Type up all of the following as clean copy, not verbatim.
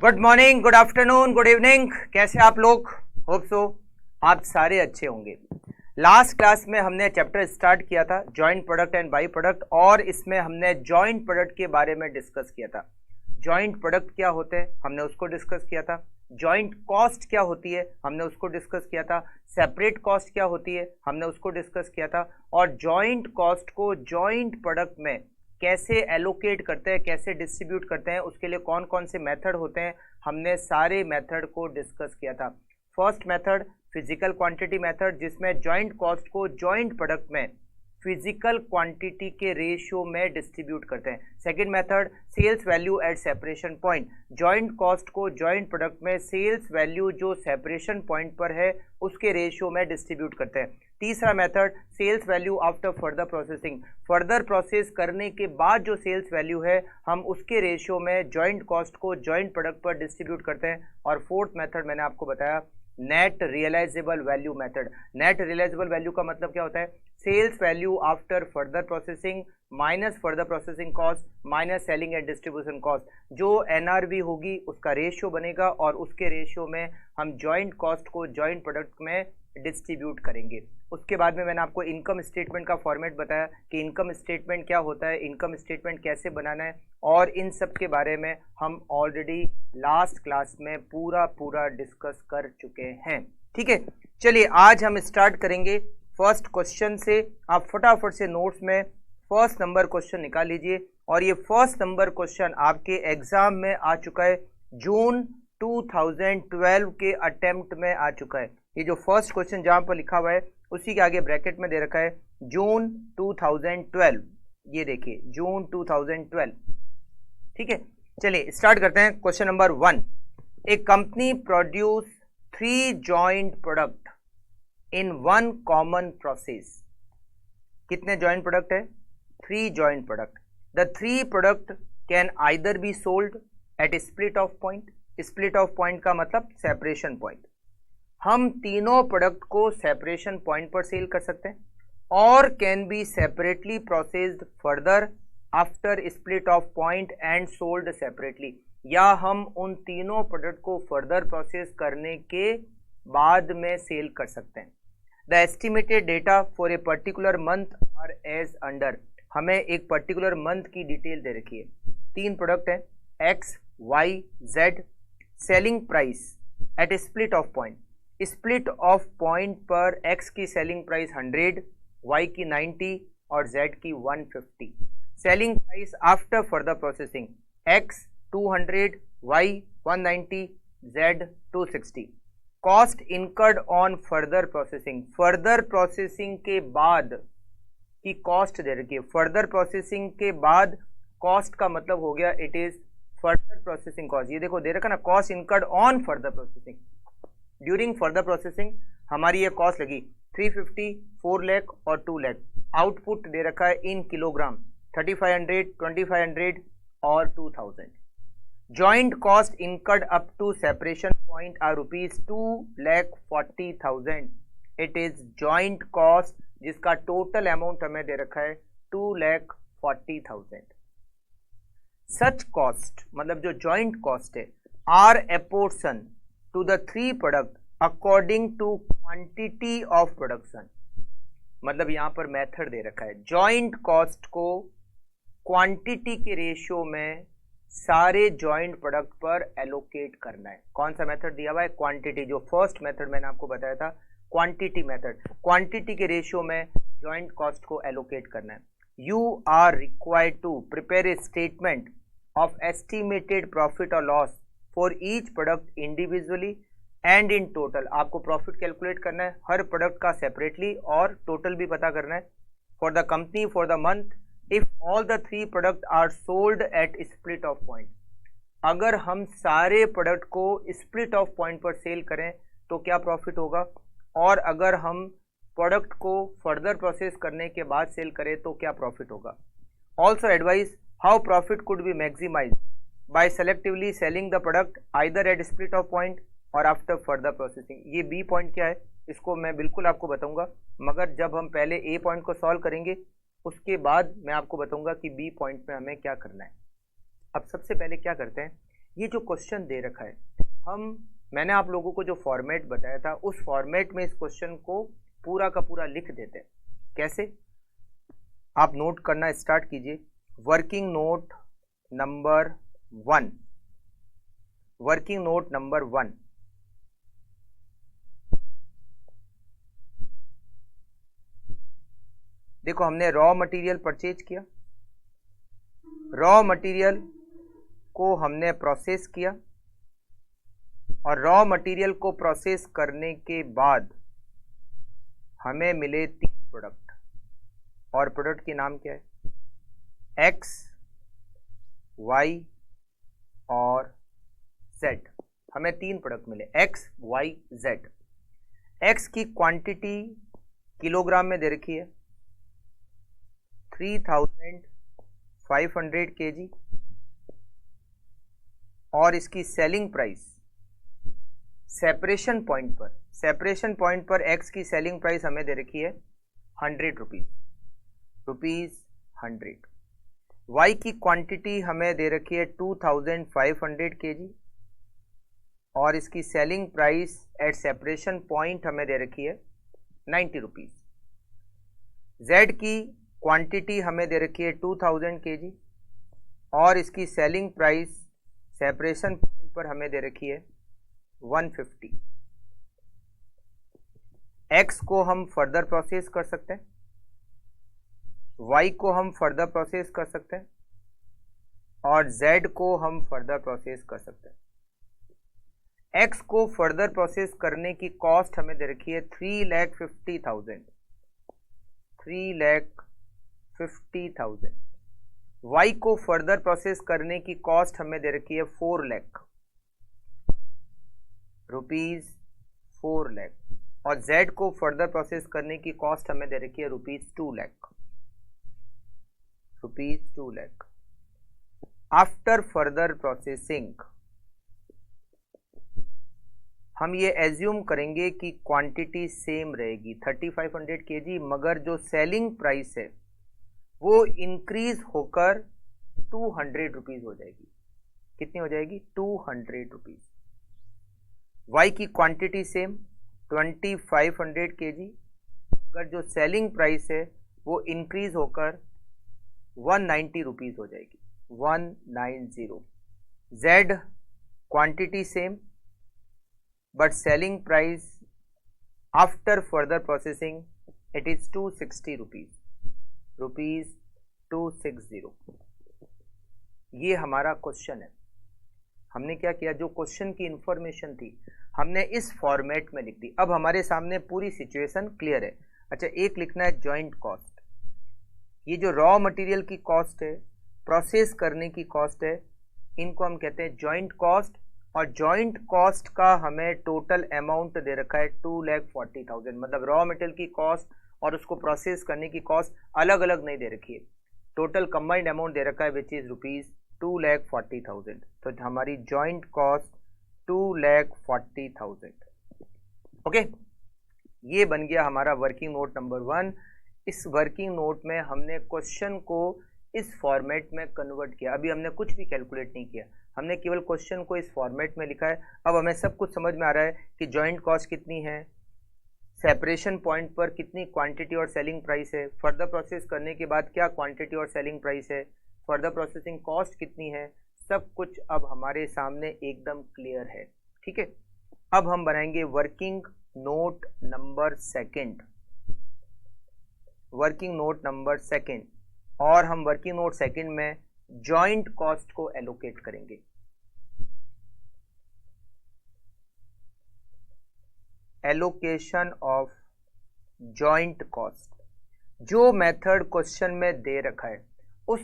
Good morning, good afternoon, good evening. कैसे आप लोग? होप सो आप सारे अच्छे होंगे। लास्ट क्लास में हमने चैप्टर स्टार्ट किया था joint product and by product, और इसमें हमने जॉइंट प्रोडक्ट के बारे में डिस्कस किया था। जॉइंट प्रोडक्ट क्या होते हैं हमने उसको डिस्कस किया था। जॉइंट कॉस्ट क्या होती है हमने उसको डिस्कस किया था। सेपरेट कॉस्ट क्या होती है हमने उसको डिस्कस किया था। और जॉइंट कॉस्ट को जॉइंट प्रोडक्ट में कैसे एलोकेट करते हैं, कैसे डिस्ट्रीब्यूट करते हैं, उसके लिए कौन कौन से मेथड होते हैं, हमने सारे मेथड को डिस्कस किया था। First method physical quantity method, जिसमें जॉइंट कॉस्ट को जॉइंट प्रोडक्ट में फिजिकल क्वांटिटी के रेशियो में डिस्ट्रीब्यूट करते हैं। Second method sales value at separation point, joint cost को जॉइंट प्रोडक्ट में सेल्स वैल्यू जो सेपरेशन पॉइंट पर है उसके रेशियो में डिस्ट्रीब्यूट करते हैं। तीसरा method sales value after further processing, further process करने के बाद जो सेल्स वैल्यू है हम उसके रेशियो में जॉइंट कॉस्ट को जॉइंट प्रोडक्ट पर डिस्ट्रीब्यूट करते हैं। और फोर्थ मेथड मैंने आपको बताया net realisable value method. Net realisable value का मतलब क्या होता है? Sales value after further processing minus further processing cost minus selling and distribution cost. जो एनआरवी होगी उसका रेशियो बनेगा और उसके रेशियो में हम जॉइंट कॉस्ट को जॉइंट प्रोडक्ट में डिस्ट्रीब्यूट करेंगे। उसके बाद में मैंने आपको इनकम स्टेटमेंट का फॉर्मेट बताया कि इनकम स्टेटमेंट क्या होता है, इनकम स्टेटमेंट कैसे बनाना है, और इन सब के बारे में हम ऑलरेडी लास्ट क्लास में पूरा डिस्कस कर चुके हैं। ठीक है, चलिए आज हम स्टार्ट करेंगे फर्स्ट क्वेश्चन से। आप फटाफट से नोट्स में फर्स्ट नंबर क्वेश्चन निकाल लीजिए। और ये फर्स्ट नंबर क्वेश्चन आपके एग्जाम में आ चुका है, जून 2012 के अटेम्प्ट में आ चुका है। ये जो फर्स्ट क्वेश्चन जहां पर लिखा हुआ है उसी के आगे ब्रैकेट में दे रखा है जून 2012। ये देखिए जून 2012। ठीक है, चलिए स्टार्ट करते हैं। Question number 1, A company produce 3 joint product in 1 common process. कितने जॉइंट प्रोडक्ट है? 3 joint product. The 3 product can either be sold at split of point. Split of point का मतलब सेपरेशन पॉइंट। हम तीनों प्रोडक्ट को separation point पर cell कर सकते हैं, और can be separately processed further after split of point and sold separately. या हम उन तीनों प्रोडक्ट को फर्दर प्रोसेस करने के बाद में सेल कर सकते हैं। The estimated data for a particular month are as under. हमें एक पर्टिकुलर मंथ की डिटेल दे रखी है। 3 प्रोडक्ट है x Y z. Selling price at split of point, split of point पर x की सेलिंग प्राइस 100, y की 90 और z की 150। Selling price after further processing x 200, y 190, z 260। Cost incurred on further processing, further processing के बाद की cost दे रखी है। फर्दर प्रोसेसिंग के बाद कॉस्ट का मतलब हो गया it is further processing cost. ये देखो दे रखा ना, cost incurred on further processing. During further processing हमारी ये कॉस्ट लगी 350, 4 लाख और 2 लाख। आउटपुट दे रखा है इन किलोग्राम 3500, 2500 और 2000। Joint cost incurred up to separation point are ₹2,40,000। It is joint cost जिसका टोटल अमाउंट हमें दे रखा है 2,40,000। सच कॉस्ट मतलब जो जॉइंट कॉस्ट है are apportion to the 3 product according to quantity of production। मतलब यहां पर मेथड दे रखा है जॉइंट कॉस्ट को क्वांटिटी के रेशियो में सारे जॉइंट प्रोडक्ट पर एलोकेट करना है। कौन सा मेथड दिया हुआ है? क्वांटिटी। जो फर्स्ट मेथड मैंने आपको बताया था क्वांटिटी मेथड, क्वांटिटी के रेशियो में जॉइंट कॉस्ट को एलोकेट करना है। You are required to prepare a statement of estimated profit और loss for each product individually and in total. आपको प्रॉफिट कैलकुलेट करना है हर प्रोडक्ट का सेपरेटली और टोटल भी पता करना है। For the company for the month if all the 3 product are sold at split of point. अगर हम सारे प्रोडक्ट को स्प्लिट ऑफ पॉइंट पर सेल करें तो क्या प्रॉफिट होगा, और अगर हम प्रोडक्ट को फर्दर प्रोसेस करने के बाद सेल करें तो क्या प्रॉफिट होगा। Also advise how profit could be maximise by selectively selling the product either at split of point और आफ्टर फर्दर प्रोसेसिंग। ये बी पॉइंट क्या है इसको मैं बिल्कुल आपको बताऊंगा, मगर जब हम पहले ए पॉइंट को सॉल्व करेंगे उसके बाद मैं आपको बताऊंगा कि बी पॉइंट में हमें क्या करना है। अब सबसे पहले क्या करते हैं, ये जो क्वेश्चन दे रखा है, मैंने आप लोगों को जो फॉर्मेट बताया था उस फॉर्मेट में इस क्वेश्चन को पूरा का पूरा लिख देते हैं। कैसे? आप नोट करना स्टार्ट कीजिए। Working note number 1, working note number 1, देखो हमने रॉ मटेरियल परचेज किया, रॉ मटेरियल को हमने प्रोसेस किया और रॉ मटेरियल को प्रोसेस करने के बाद हमें मिले 3 प्रोडक्ट, और प्रोडक्ट के नाम क्या है? एक्स, वाई और जेड। हमें 3 प्रोडक्ट मिले, एक्स, वाई, जेड। एक्स की क्वांटिटी किलोग्राम में दे रखी है 3500 kg, और इसकी सेलिंग प्राइस सेपरेशन पॉइंट पर एक्स की सेलिंग प्राइस हमें दे रखी है 100 रुपीज 100। वाई की क्वांटिटी हमें दे रखी है 2500 kg, और इसकी selling price at separation point हमें दे रखी है 90 रुपीज। जेड की क्वांटिटी हमें दे रखी है 2000 kg, और इसकी सेलिंग प्राइस सेपरेशन पॉइंट पर हमें दे रखी है 150। एक्स को हम फर्दर प्रोसेस कर सकते हैं, वाई को हम फर्दर प्रोसेस कर सकते हैं, और जेड को हम फर्दर प्रोसेस कर सकते हैं। एक्स को फर्दर प्रोसेस करने की कॉस्ट हमें दे रखी है 3,50,000, 3,50,000। वाई को फर्दर प्रोसेस करने की कॉस्ट हमें दे रखी है 4 लाख रुपीज, 4 लाख, और जेड को फर्दर प्रोसेस करने की कॉस्ट हमें दे रखी है rupees 2 lakh, rupees 2 lakh. After further processing हम ये एज्यूम करेंगे कि क्वांटिटी सेम रहेगी 3500 kg, मगर जो सेलिंग प्राइस है वो इंक्रीज होकर 200 रुपीज हो जाएगी। कितनी हो जाएगी? 200 रुपीज। वाई की क्वांटिटी सेम 2500 kg, मगर जो सेलिंग प्राइस है वो इंक्रीज होकर 190 रुपीज हो जाएगी, 190। Z quantity same but selling price after further processing it is 260 rupees 260। ये हमारा क्वेश्चन है। हमने क्या किया? जो क्वेश्चन की इंफॉर्मेशन थी हमने इस फॉर्मेट में लिख दी। अब हमारे सामने पूरी सिचुएशन क्लियर है। अच्छा, एक लिखना है जॉइंट कॉस्ट। ये जो रॉ मटेरियल की कॉस्ट है, प्रोसेस करने की कॉस्ट है, इनको हम कहते हैं जॉइंट कॉस्ट। और जॉइंट कॉस्ट का हमें टोटल अमाउंट दे रखा है 2,40,000, मतलब रॉ मटेरियल की कॉस्ट और उसको प्रोसेस करने की कॉस्ट अलग अलग नहीं दे रखी है, टोटल कंबाइंड अमाउंट दे रखा है विच इज रुपीज 2,40,000। तो हमारी जॉइंट कॉस्ट 2,40,000। ओके, ये बन गया हमारा वर्किंग नोट नंबर 1। इस वर्किंग नोट में हमने क्वेश्चन को इस फॉर्मेट में कन्वर्ट किया। अभी हमने कुछ भी कैलकुलेट नहीं किया, हमने केवल क्वेश्चन को इस फॉर्मेट में लिखा है। अब हमें सब कुछ समझ में आ रहा है कि जॉइंट कॉस्ट कितनी है, सेपरेशन पॉइंट पर कितनी क्वांटिटी और सेलिंग प्राइस है, फर्दर प्रोसेस करने के बाद क्या क्वांटिटी और सेलिंग प्राइस है, फर्दर प्रोसेसिंग कॉस्ट कितनी है, सब कुछ अब हमारे सामने एकदम क्लियर है। ठीक है, अब हम बनाएंगे working note number 2, working note number 2, और हम वर्किंग नोट 2 में जॉइंट कॉस्ट को एलोकेट करेंगे। Allocation of joint cost. जो मेथड क्वेश्चन में दे रखा है उस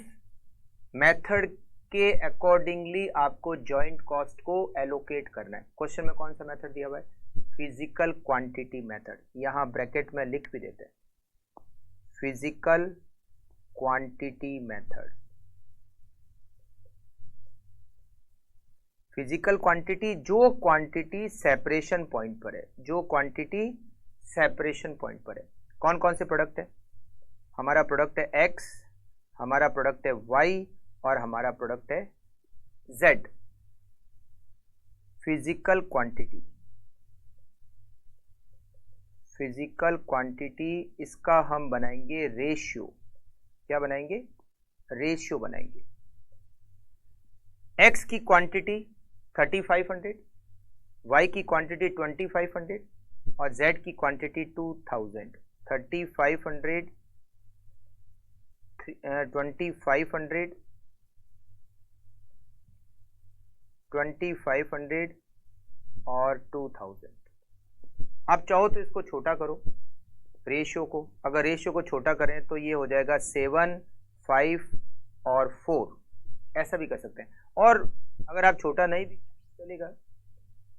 मेथड के अकॉर्डिंगली आपको जॉइंट कॉस्ट को एलोकेट करना है। क्वेश्चन में कौन सा मेथड दिया हुआ है? Physical quantity method. यहां ब्रैकेट में लिख भी देते हैं, physical quantity method. Physical quantity, जो क्वांटिटी सेपरेशन पॉइंट पर है, जो क्वांटिटी सेपरेशन पॉइंट पर है। कौन कौन से प्रोडक्ट है? हमारा प्रोडक्ट है एक्स, हमारा प्रोडक्ट है वाई, और हमारा प्रोडक्ट है Z. Physical quantity, physical quantity, इसका हम बनाएंगे रेशियो। क्या बनाएंगे? रेशियो बनाएंगे। एक्स की क्वांटिटी 3500, वाई की क्वांटिटी 2500 और जेड की क्वांटिटी 2000। 3500, 2500, 2500 और 2000। आप चाहो तो इसको छोटा करो रेशियो को। अगर रेशियो को छोटा करें तो ये हो जाएगा 7, 5 और 4, ऐसा भी कर सकते हैं। और अगर आप छोटा नहीं भी चलेगा,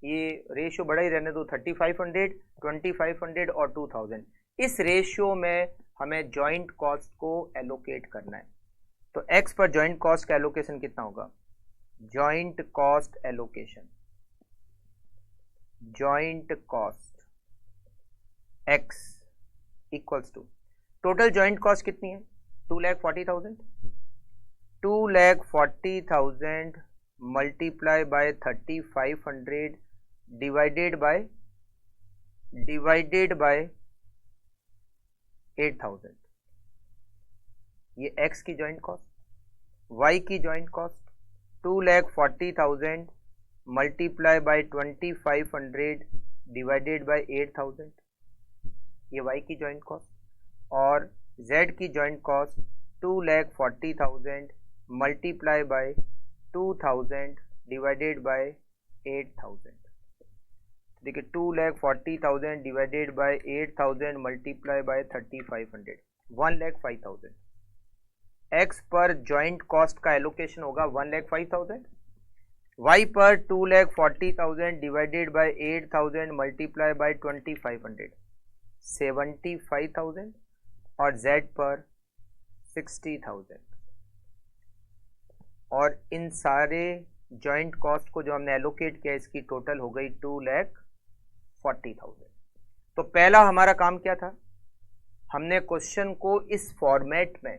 ये रेशियो बड़ा ही रहने दो। 3500, 2500 और 2000। इस रेशियो में हमें जॉइंट कॉस्ट को एलोकेट करना है। तो एक्स पर जॉइंट कॉस्ट का एलोकेशन कितना होगा? Joint cost allocation, joint cost x equals to total joint cost कितनी है? 2,40,000। 2,40,000 मल्टीप्लाई बाय 3,500 डिवाइडेड बाय 8,000। ये एक्स की जॉइंट कॉस्ट। वाई की joint cost 2,40,000 multiply by 2,500 divided by 8,000, ये वाई की जॉइंट कॉस्ट। और जेड की joint cost 2,40,000 multiply by 2,000 divided by 8,000। देखिए 2,40,000 divided by 8,000 multiply by 3,500, 1,05,000। X पर जॉइंट कॉस्ट का एलोकेशन होगा 1,05,000। वाई पर 2,40,000 डिवाइडेड बाय 8,000 मल्टीप्लाई बाय 2,500, 75,000 और जेड पर 60,000। और इन सारे जॉइंट कॉस्ट को जो हमने एलोकेट किया, इसकी टोटल हो गई 2,40,000। तो पहला हमारा काम क्या था? हमने क्वेश्चन को इस फॉर्मेट में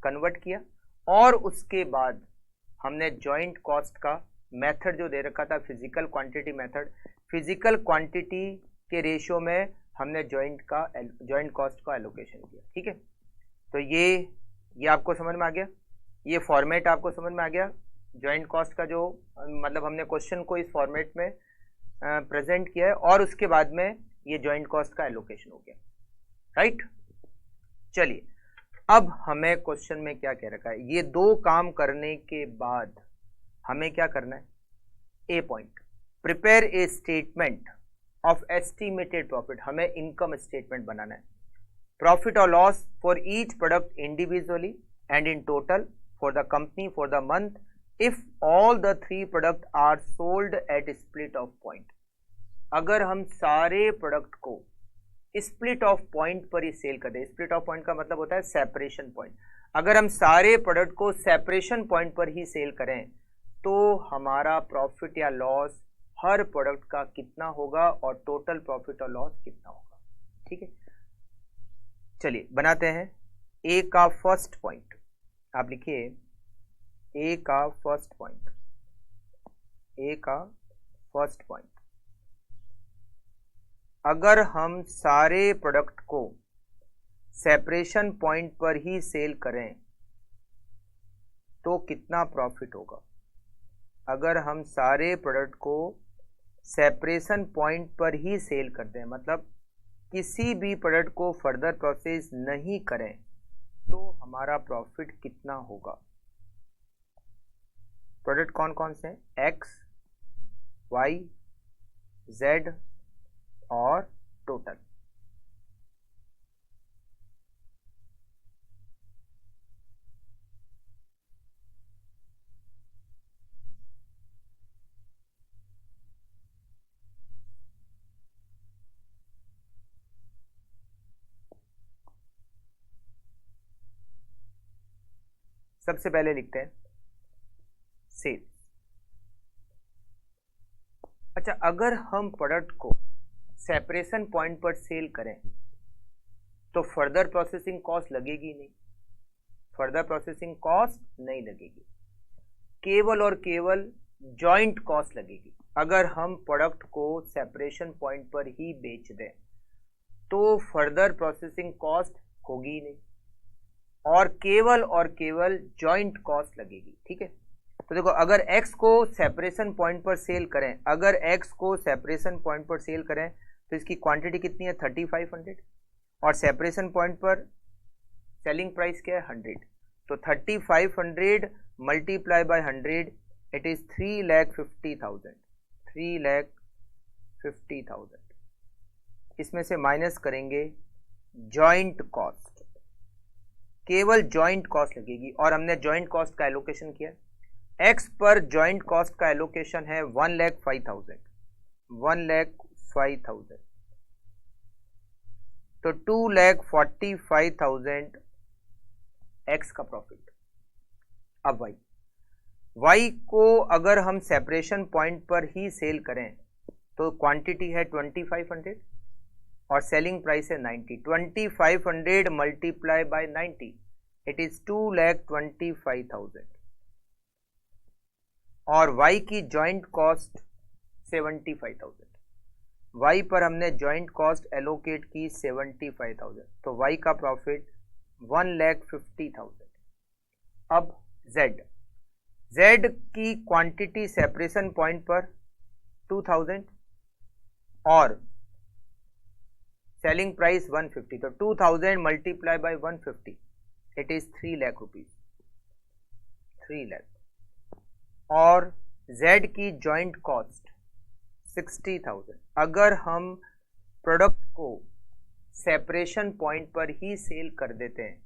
कन्वर्ट किया और उसके बाद हमने जॉइंट कॉस्ट का मेथड जो दे रखा था, physical quantity method, physical quantity के रेशियो में हमने जॉइंट कॉस्ट का एलोकेशन किया। ठीक है, तो ये आपको समझ में आ गया, ये फॉर्मेट आपको समझ में आ गया। जॉइंट कॉस्ट का जो मतलब हमने क्वेश्चन को इस फॉर्मेट में प्रेजेंट किया है और उसके बाद में ये जॉइंट कॉस्ट का एलोकेशन हो गया। राइट, चलिए अब हमें क्वेश्चन में क्या कह रखा है, ये दो काम करने के बाद हमें क्या करना है? A point, prepare a statement of estimated profit. हमें इनकम स्टेटमेंट बनाना है। प्रॉफिट और loss for each product individually and in total for the company for the month if all the 3 product are sold at split of point. अगर हम सारे product को split of point पर ही cell कर दे, split of point का मतलब होता है सेपरेशन पॉइंट। अगर हम सारे प्रोडक्ट को सेपरेशन पॉइंट पर ही सेल करें तो हमारा प्रॉफिट या लॉस हर प्रोडक्ट का कितना होगा और टोटल प्रॉफिट और लॉस कितना होगा। ठीक है, चलिए बनाते हैं। ए का फर्स्ट पॉइंट आप लिखिए, ए का फर्स्ट पॉइंट, ए का फर्स्ट पॉइंट, अगर हम सारे प्रोडक्ट को सेपरेशन पॉइंट पर ही सेल करें तो कितना प्रॉफिट होगा। अगर हम सारे प्रोडक्ट को सेपरेशन पॉइंट पर ही सेल करते हैं, मतलब किसी भी प्रोडक्ट को फर्दर प्रोसेस नहीं करें, तो हमारा प्रॉफिट कितना होगा। प्रोडक्ट कौन कौन से हैं? एक्स, वाई, जेड और टोटल। सबसे पहले लिखते हैं सेल। अच्छा, अगर हम प्रोडक्ट को सेपरेशन पॉइंट पर सेल करें तो फर्दर प्रोसेसिंग कॉस्ट लगेगी नहीं, फर्दर प्रोसेसिंग कॉस्ट नहीं लगेगी। केवल और केवल जॉइंट कॉस्ट लगेगी। अगर हम प्रोडक्ट को सेपरेशन पॉइंट पर ही बेच दें तो फर्दर प्रोसेसिंग कॉस्ट होगी ही नहीं और केवल जॉइंट कॉस्ट लगेगी। ठीक है, तो देखो अगर x को सेपरेशन पॉइंट पर सेल करें, अगर x को सेपरेशन पॉइंट पर सेल करें तो इसकी क्वांटिटी कितनी है 3500 और सेपरेशन पॉइंट पर सेलिंग प्राइस क्या है 100, तो 3500 मल्टीप्लाई बाय 100 इट इज 3,50,000। 3,50,000 इसमें से माइनस करेंगे जॉइंट कॉस्ट, केवल जॉइंट कॉस्ट लगेगी और हमने जॉइंट कॉस्ट का एलोकेशन किया है। एक्स पर जॉइंट कॉस्ट का एलोकेशन है 1,05,000, 1,05,000 तो 2,45,000 एक्स का प्रॉफिट। अब वाई को अगर हम सेपरेशन पॉइंट पर ही सेल करें तो क्वांटिटी है 2500 और सेलिंग प्राइस है 90। 2500 मल्टीप्लाई बाय 90 इट इज 2,25,000 और y की जॉइंट कॉस्ट 75,000। y पर हमने जॉइंट कॉस्ट एलोकेट की 75,000 तो y का प्रॉफिट 1,50,000। अब z की क्वांटिटी सेपरेशन पॉइंट पर 2000 और सेलिंग प्राइस 150, तो 2000 multiply by 150 it is 3 lakh rupees, 3 lakh और z की जॉइंट कॉस्ट 60,000। अगर हम प्रोडक्ट को सेपरेशन पॉइंट पर ही सेल कर देते हैं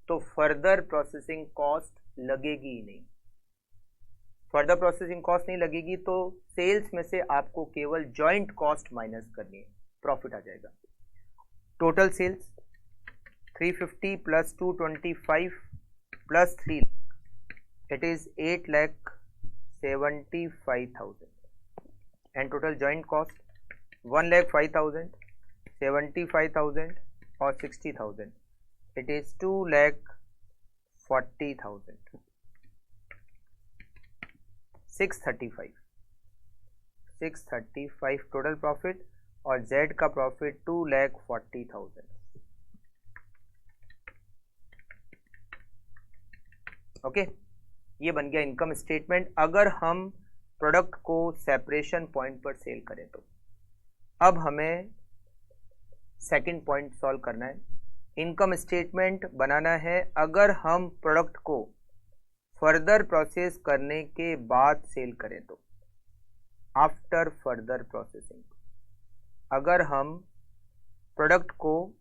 तो फर्दर प्रोसेसिंग कॉस्ट लगेगी ही नहीं, फर्दर प्रोसेसिंग कॉस्ट नहीं लगेगी तो सेल्स में से आपको केवल जॉइंट कॉस्ट माइनस करनी है, प्रॉफिट आ जाएगा। Total sales 350 plus 225 plus 3 it is 8,75,000 and total joint cost 1,05,000, 75,000 और 60,000 इट इज 2,40,000, 635 टोटल प्रॉफिट और Z का प्रॉफिट 2,40,000। ओके, ये बन गया इनकम स्टेटमेंट अगर हम प्रोडक्ट को सेपरेशन पॉइंट पर सेल करें तो। अब हमें सेकंड पॉइंट सॉल्व करना है। इनकम स्टेटमेंट बनाना है अगर हम प्रोडक्ट को फर्दर प्रोसेस करने के बाद सेल करें तो, आफ्टर फर्दर प्रोसेसिंग। अगर हम प्रोडक्ट को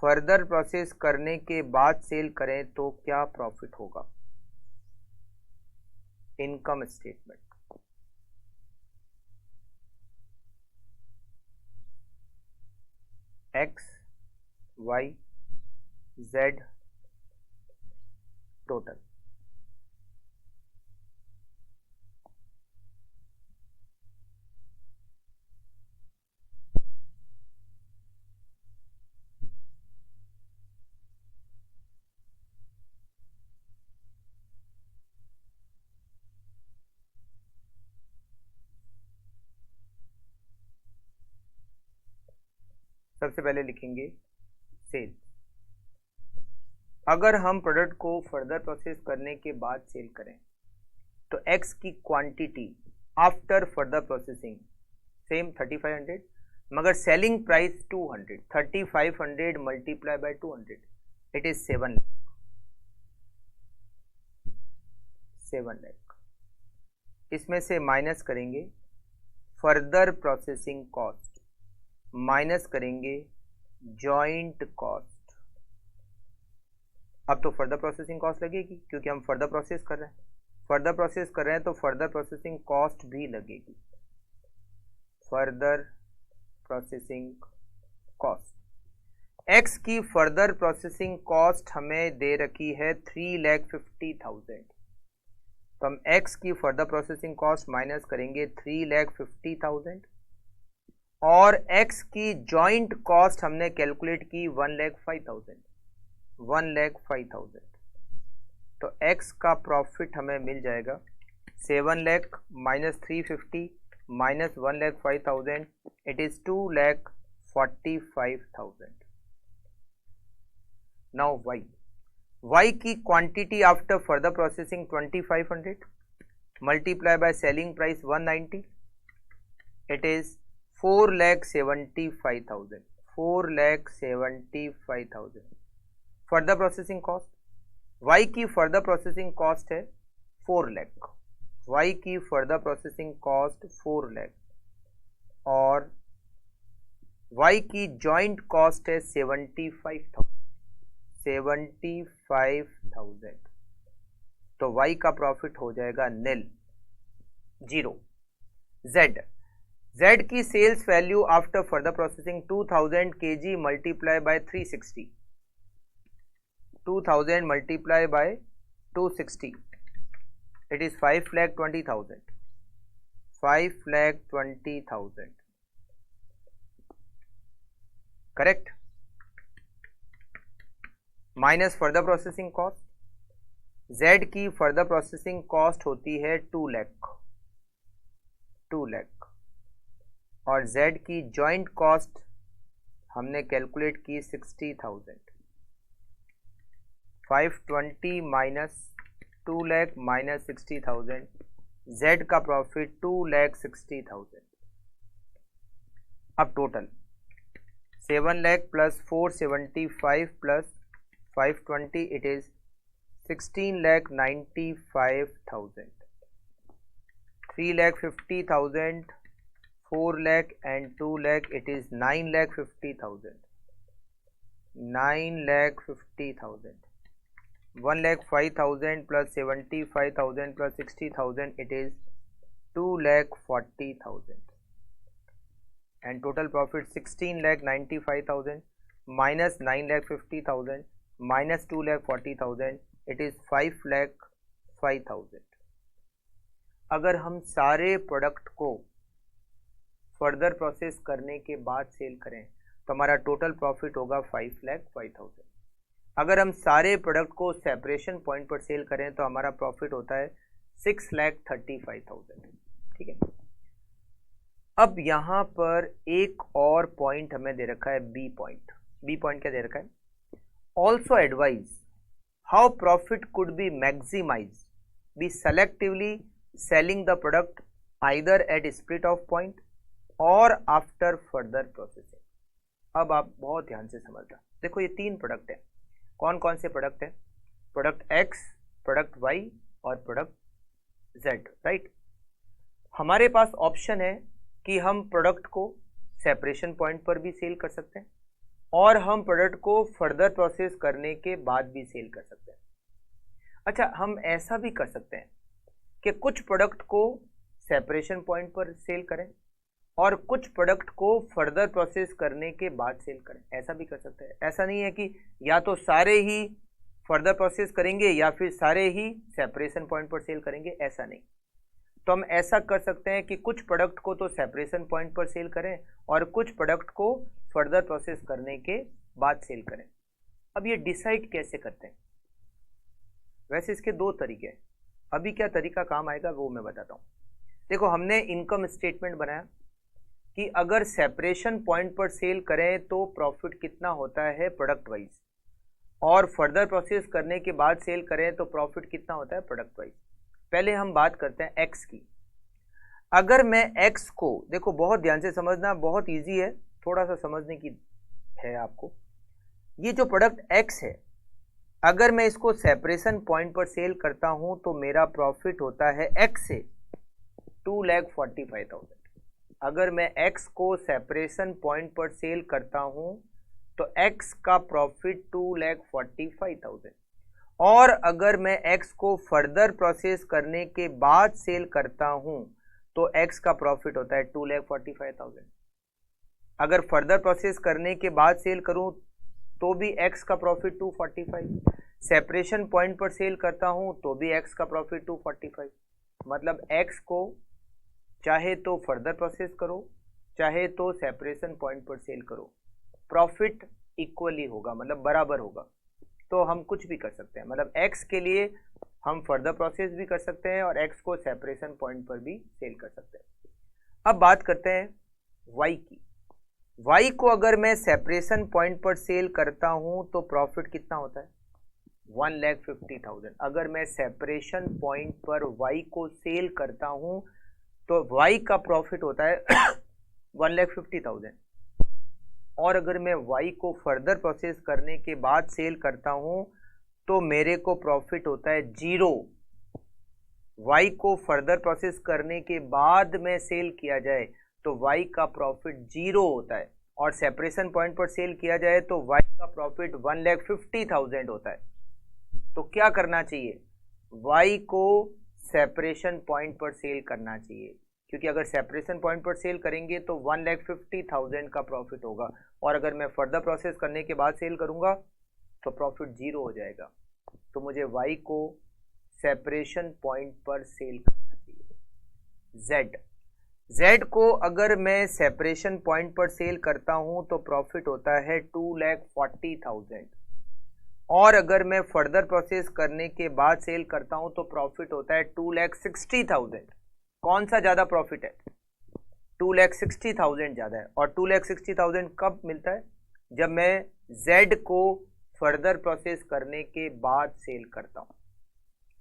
फर्दर प्रोसेस करने के बाद सेल करें तो क्या प्रॉफिट होगा। Income statement x Y z total. सबसे पहले लिखेंगे सेल। अगर हम प्रोडक्ट को फर्दर प्रोसेस करने के बाद सेल करें तो x की quantity after further processing same 3500 मगर selling price 200, 3500 multiply by 200 it is 7 lakh. इसमें से माइनस करेंगे फर्दर प्रोसेसिंग कॉस्ट, माइनस करेंगे जॉइंट कॉस्ट। अब तो फर्दर प्रोसेसिंग कॉस्ट लगेगी क्योंकि हम फर्दर प्रोसेस कर रहे हैं, फर्दर प्रोसेस कर रहे हैं तो फर्दर प्रोसेसिंग कॉस्ट भी लगेगी। फर्दर प्रोसेसिंग कॉस्ट एक्स की फर्दर प्रोसेसिंग कॉस्ट हमें दे रखी है 3,50,000 तो हम एक्स की फर्दर प्रोसेसिंग कॉस्ट माइनस करेंगे 3,50,000 और x की जॉइंट कॉस्ट हमने कैलकुलेट की 1,05,000, 1,05,000 तो x का प्रॉफिट हमें मिल जाएगा 7 lakh minus 350 minus 1,05,000, it is 2,45,000. Now y की quantity after further processing 2,500 multiply by selling price 190, it is 4,75,000. 4,75,000 further processing cost. y की further processing cost है 4 lakh, y की further processing cost 4 lakh और y की joint cost है 75,000. तो y का profit हो जाएगा नील, 0. z की sales value after further processing 2000 kg multiply by 360, 2000 multiply by 260, it is 5,20,000. 5,20,000 correct. Minus further processing cost. z की फर्दर प्रोसेसिंग कॉस्ट होती है 2 लाख और z की जॉइंट कॉस्ट हमने कैलकुलेट की 60,000. 520 माइनस 2 लाख माइनस 60,000, z का प्रॉफिट 2,60,000. अब total 7 lakh plus 475 plus 520, it is 16,95,000. 3,50,000, 4 lakh and 2 lakh, it is 9,50,000. 9,50,000. 1,05,000 plus 75,000 plus 60,000, it is 2,40,000. And total profit 16,95,000 minus 9,50,000 minus 2,40,000, it is 5,05,000. अगर हम सारे प्रोडक्ट को फर्दर प्रोसेस करने के बाद सेल करें तो हमारा टोटल प्रॉफिट होगा 5,05,000. अगर हम सारे प्रोडक्ट को सेपरेशन पॉइंट पर सेल करें तो हमारा प्रॉफिट होता है 6,35,000. ठीक है. अब यहाँ पर एक और पॉइंट हमें दे रखा है बी पॉइंट. बी पॉइंट क्या दे रखा है? Also advise how profit could be maximise be selectively selling the product either at split of point और आफ्टर फर्दर प्रोसेसिंग. अब आप बहुत ध्यान से समझना. देखो ये 3 प्रोडक्ट है. कौन कौन से प्रोडक्ट है? प्रोडक्ट एक्स, प्रोडक्ट वाई और प्रोडक्ट जेड. राइट. हमारे पास ऑप्शन है कि हम प्रोडक्ट को सेपरेशन पॉइंट पर भी सेल कर सकते हैं और हम प्रोडक्ट को फर्दर प्रोसेस करने के बाद भी सेल कर सकते हैं. अच्छा, हम ऐसा भी कर सकते हैं कि कुछ प्रोडक्ट को सेपरेशन पॉइंट पर सेल करें और कुछ प्रोडक्ट को फर्दर प्रोसेस करने के बाद सेल करें. ऐसा भी कर सकते हैं. ऐसा नहीं है कि या तो सारे ही फर्दर प्रोसेस करेंगे या फिर सारे ही सेपरेशन पॉइंट पर सेल करेंगे, ऐसा नहीं. तो हम ऐसा कर सकते हैं कि कुछ प्रोडक्ट को तो सेपरेशन पॉइंट पर सेल करें और कुछ प्रोडक्ट को फर्दर प्रोसेस करने के बाद सेल करें. अब ये डिसाइड कैसे करते हैं? वैसे इसके 2 तरीके हैं. अभी क्या तरीका काम आएगा वो मैं बताता हूँ. देखो, हमने इनकम स्टेटमेंट बनाया कि अगर सेपरेशन पॉइंट पर सेल करें तो प्रॉफिट कितना होता है प्रोडक्ट वाइज और फर्दर प्रोसेस करने के बाद सेल करें तो प्रॉफिट कितना होता है प्रोडक्ट वाइज. पहले हम बात करते हैं एक्स की. अगर मैं एक्स को, देखो बहुत ध्यान से समझना, बहुत इजी है, थोड़ा सा समझने की है आपको. ये जो प्रोडक्ट एक्स है, अगर मैं इसको सेपरेशन पॉइंट पर सेल करता हूं तो मेरा प्रॉफिट होता है एक्स से 2,45,000. अगर मैं एक्स को सेपरेशन पॉइंट पर सेल करता हूं तो एक्स का प्रॉफिट 2,45,000 और अगर मैं एक्स को फर्दर प्रोसेस करने के बाद सेल करता हूं तो एक्स का प्रॉफिट होता है 2,45,000. अगर फर्दर प्रोसेस करने के बाद सेल करूं तो भी एक्स का प्रॉफिट 245. सेपरेशन पॉइंट पर सेल करता हूं तो भी एक्स का प्रॉफिट 245. मतलब एक्स को चाहे तो फर्दर प्रोसेस करो चाहे तो सेपरेशन पॉइंट पर सेल करो, प्रॉफिट इक्वली होगा, मतलब बराबर होगा. तो हम कुछ भी कर सकते हैं. मतलब एक्स के लिए हम फर्दर प्रोसेस भी कर सकते हैं और x को सेपरेशन पॉइंट पर भी सेल कर सकते हैं। अब बात करते हैं y की। y को अगर मैं सेपरेशन पॉइंट पर सेल करता हूं तो प्रॉफिट कितना होता है? 1,50,000। अगर मैं सेपरेशन पॉइंट पर y को सेल करता हूं तो y का प्रॉफिट होता है 1,50,000। और अगर मैं y को फर्दर प्रोसेस करने के बाद सेल करता हूं तो मेरे को प्रॉफिट होता है 0। y को फर्दर प्रोसेस करने के बाद में सेल किया जाए तो y का प्रॉफिट 0 होता है, और सेपरेशन पॉइंट पर सेल किया जाए तो y का प्रॉफिट 1,50,000 होता है। तो क्या करना चाहिए? y को सेपरेशन पॉइंट पर सेल करना चाहिए, क्योंकि अगर सेपरेशन पॉइंट पर सेल करेंगे तो 1,50,000 का प्रॉफिट होगा, और अगर मैं फर्दर प्रोसेस करने के बाद सेल करूंगा तो प्रॉफिट 0 हो जाएगा। तो मुझे y को सेपरेशन पॉइंट पर सेल करना चाहिए। z को अगर मैं सेपरेशन पॉइंट पर सेल करता हूं तो प्रॉफिट होता है 2,40,000, और अगर मैं फर्दर प्रोसेस करने के बाद सेल करता हूं तो प्रॉफिट होता है 2,60,000। कौन सा ज्यादा प्रॉफिट है? 2,60,000 ज्यादा है। और 2,60,000 कब मिलता है? जब मैं z को फर्दर प्रोसेस करने के बाद सेल करता हूं।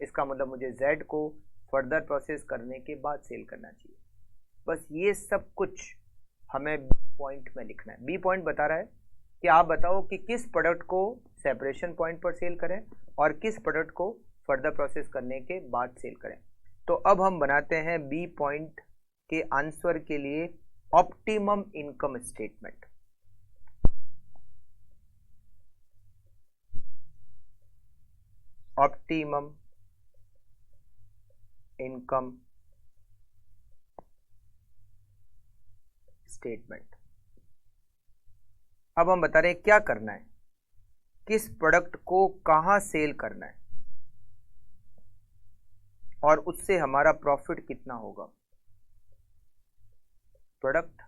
इसका मतलब मुझे z को फर्दर प्रोसेस करने के बाद सेल करना चाहिए। बस ये सब कुछ हमें बी पॉइंट में लिखना है। बी पॉइंट बता रहा है कि आप बताओ कि किस प्रोडक्ट को सेपरेशन पॉइंट पर सेल करें और किस प्रोडक्ट को फर्दर प्रोसेस करने के बाद सेल करें। तो अब हम बनाते हैं बी पॉइंट के आंसर के लिए optimum income statement. Optimum income statement. अब हम बता रहे हैं क्या करना है, किस प्रोडक्ट को कहां सेल करना है और उससे हमारा प्रॉफिट कितना होगा। प्रोडक्ट,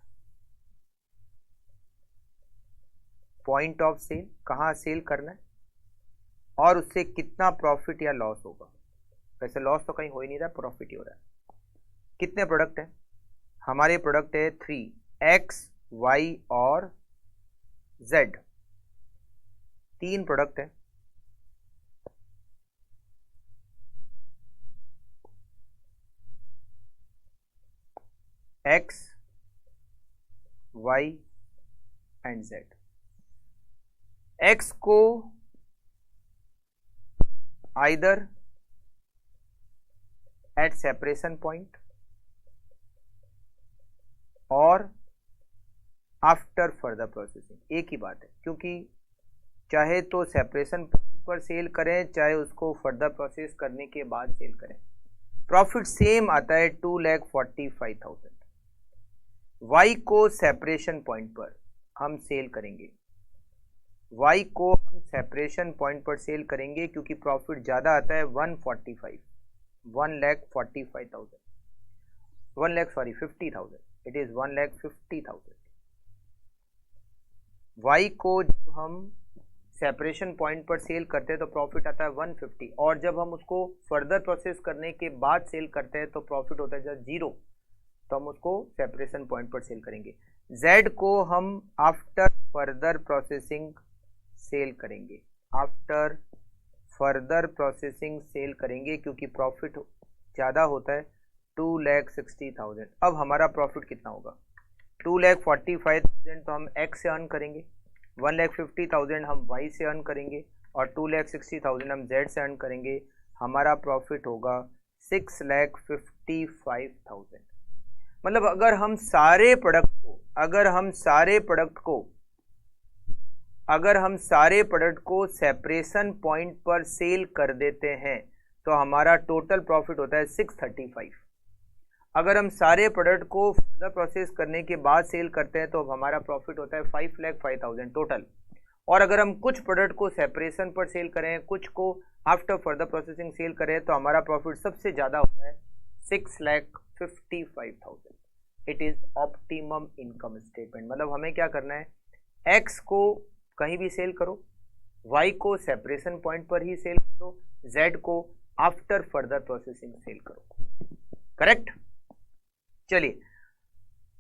पॉइंट ऑफ सेल, कहां सेल करना है और उससे कितना प्रॉफिट या लॉस होगा। वैसे लॉस तो कहीं हो ही नहीं रहा, प्रॉफिट ही हो रहा है। कितने प्रोडक्ट हैं? हमारे प्रोडक्ट है 3, x, y और z। 3 प्रोडक्ट है। x, y and z। x को आइदर एट सेपरेशन पॉइंट और आफ्टर फर्दर प्रोसेसिंग, एक ही बात है, क्योंकि चाहे तो सेपरेशन पर सेल करें चाहे उसको फर्दर प्रोसेस करने के बाद सेल करें, प्रॉफिट सेम आता है 2,45,000। y को सेपरेशन पॉइंट पर हम सेल करेंगे, y को हम सेपरेशन पॉइंट पर सेल करेंगे क्योंकि प्रॉफिट ज्यादा आता है 1,45,000, 50,000। It is 1,50,000। y को जब हम सेपरेशन पॉइंट पर सेल करते हैं तो प्रॉफिट आता है 150, और जब हम उसको फर्दर प्रोसेस करने के बाद सेल करते हैं तो प्रॉफिट होता है 0, तो हम उसको सेपरेशन पॉइंट पर सेल करेंगे। z को हम आफ्टर फर्दर प्रोसेसिंग सेल करेंगे, आफ्टर फर्दर प्रोसेसिंग सेल करेंगे क्योंकि प्रॉफिट ज़्यादा होता है 2,60,000। अब हमारा प्रॉफिट कितना होगा? 2,45,000 तो हम x से अर्न करेंगे, 1,50,000 हम y से अर्न करेंगे और 2,60,000 हम z से अर्न करेंगे। हमारा प्रॉफिट होगा 6,55,000। मतलब अगर हम सारे प्रोडक्ट को सेपरेशन पॉइंट पर सेल कर देते हैं तो हमारा टोटल प्रॉफिट होता है 635। अगर हम सारे प्रोडक्ट को फर्दर प्रोसेस करने के बाद सेल करते हैं तो हमारा प्रॉफिट होता है 5,05,000 टोटल। और अगर हम कुछ प्रोडक्ट को सेपरेशन पर सेल करें, कुछ को आफ्टर फर्दर प्रोसेसिंग सेल करें, तो हमारा प्रॉफिट सबसे ज़्यादा होता है 6,55,000। It is optimum income statement. मतलब हमें क्या करना है, एक्स को कहीं भी सेल करो, वाई को सेपरेशन पॉइंट पर ही सेल करो, जेड को आफ्टर फर्दर प्रोसेसिंग सेल करो। करेक्ट। चलिए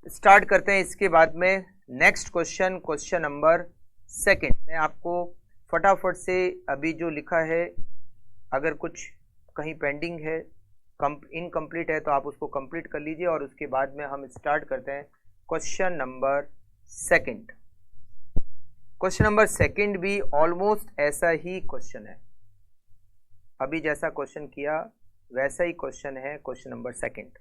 स्टार्ट करते हैं इसके बाद में next question, question number second. मैं आपको फटाफट से अभी जो लिखा है, अगर कुछ कहीं पेंडिंग है, इनकम्प्लीट है, तो आप उसको कंप्लीट कर लीजिए और उसके बाद में हम स्टार्ट करते हैं question number second. Question number second भी ऑलमोस्ट ऐसा ही क्वेश्चन है, अभी जैसा क्वेश्चन किया वैसा ही क्वेश्चन है क्वेश्चन नंबर सेकंड।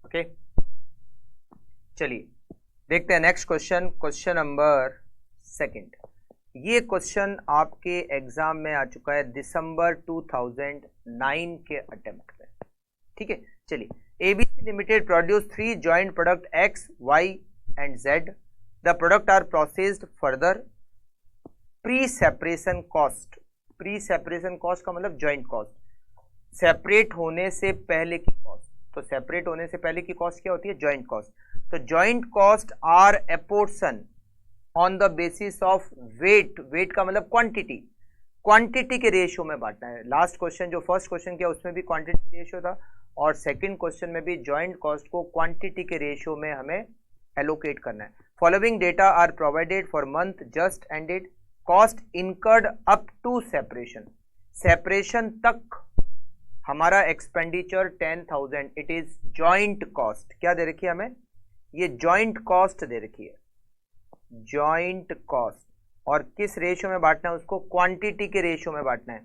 ओके, चलिए देखते हैं next question, question number second. ये क्वेश्चन आपके एग्जाम में आ चुका है दिसंबर 2009 के अटेम्प्ट में। ठीक है, चलिए। ABC Limited produce 3 joint product x, y and z. The product are processed further. Pre separation cost, pre separation cost का मतलब जॉइंट कॉस्ट, सेपरेट होने से पहले की कॉस्ट। तो सेपरेट होने से पहले की कॉस्ट क्या होती है? Joint cost. तो joint cost are apportion on the basis of weight. Weight का मतलब क्वांटिटी, क्वांटिटी के रेशियो में बांटना है। लास्ट क्वेश्चन जो फर्स्ट क्वेश्चन किया उसमें भी क्वांटिटी रेशियो था, और सेकंड क्वेश्चन में भी जॉइंट कॉस्ट को क्वांटिटी के रेशियो में हमें एलोकेट करना है। Following data are provided for month just ended. Cost incurred up to separation, separation तक हमारा expenditure 10,000, it is joint cost. क्या दे रखी है हमें? ये जॉइंट कॉस्ट दे रखी है, जॉइंट कॉस्ट। और किस रेशियो में बांटना है उसको? क्वांटिटी के रेशियो में बांटना है।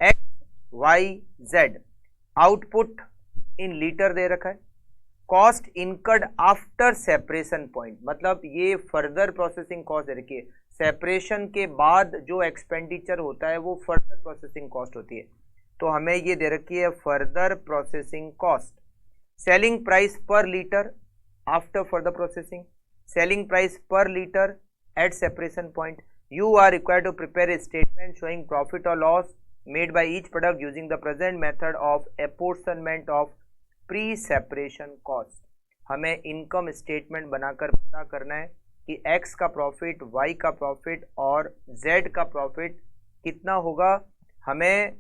X, Y, Z. Output in litre दे रखा है। Cost incurred after separation point, मतलब ये फर्दर प्रोसेसिंग कॉस्ट दे रखी है। सेपरेशन के बाद जो एक्सपेंडिचर होता है वो फर्दर प्रोसेसिंग कॉस्ट होती है, तो हमें ये दे रखी है further processing cost. Selling price per litre after further processing, selling price per litre at separation point. You are required to prepare a statement showing profit और loss made by each product using the present method of apportionment of pre separation cost. हमें income स्टेटमेंट बनाकर पता करना है कि X का profit, Y का प्रॉफिट और जेड का प्रॉफिट कितना होगा। हमें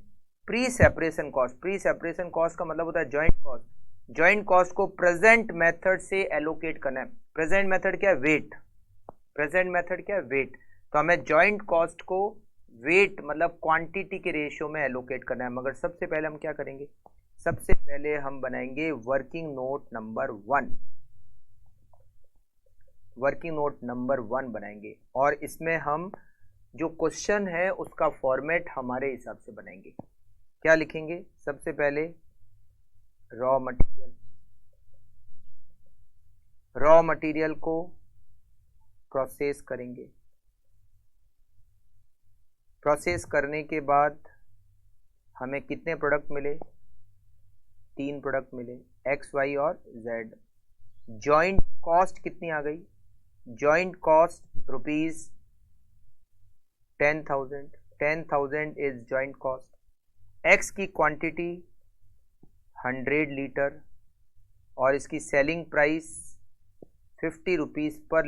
pre separation cost, pre separation cost का मतलब होता है जॉइंट कॉस्ट, जॉइंट कॉस्ट को प्रेजेंट मेथड से एलोकेट करना है। प्रेजेंट मेथड क्या है? वेट। प्रेजेंट मेथड क्या है? वेट। तो हमें जॉइंट कॉस्ट को वेट मतलब क्वांटिटी के रेशियो में एलोकेट करना है। मगर सबसे पहले हम क्या करेंगे? सबसे पहले हम बनाएंगे working note number 1, working note number 1 बनाएंगे, और इसमें हम जो क्वेश्चन है उसका फॉर्मेट हमारे हिसाब से बनाएंगे। क्या लिखेंगे? सबसे पहले रॉ मटेरियल, रॉ मटेरियल को प्रोसेस करेंगे। प्रोसेस करने के बाद हमें कितने प्रोडक्ट मिले? 3 प्रोडक्ट मिले, एक्स, वाई और जेड। जॉइंट कॉस्ट कितनी आ गई? Joint cost rupees 10,000, 10,000 is joint cost. X की क्वांटिटी 100 लीटर और इसकी सेलिंग प्राइस 50 रुपीज़ पर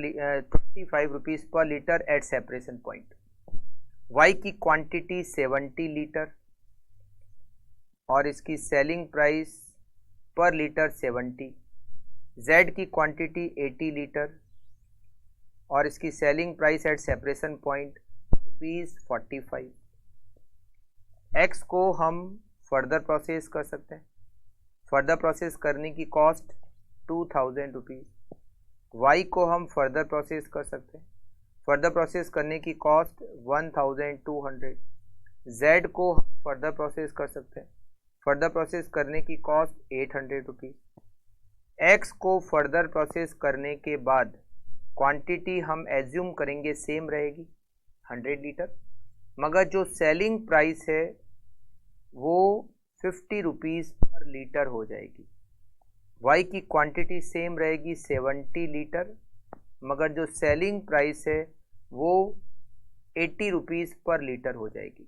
25 rupees per litre at separation point. Y की क्वांटिटी 70 लीटर और इसकी selling price per litre 70। Z की क्वांटिटी 80 लीटर और इसकी selling price at separation point ₹45। X को हम फर्दर प्रोसेस कर सकते हैं। फर्दर प्रोसेस करने की कॉस्ट 2000 रुपीज़। वाई को हम फर्दर प्रोसेस कर सकते हैं। फर्दर प्रोसेस करने की कॉस्ट 1200। जेड को हम फर्दर प्रोसेस कर सकते हैं। फर्दर प्रोसेस करने की कॉस्ट 800 रुपीज़। एक्स को फर्दर प्रोसेस करने के बाद क्वांटिटी हम एज्यूम करेंगे सेम रहेगी 100 लीटर, मगर जो सेलिंग प्राइस है वो 50 रुपीज़ पर लीटर हो जाएगी। वाई की क्वांटिटी सेम रहेगी 70 लीटर, मगर जो सेलिंग प्राइस है वो 80 रुपीज़ पर लीटर हो जाएगी।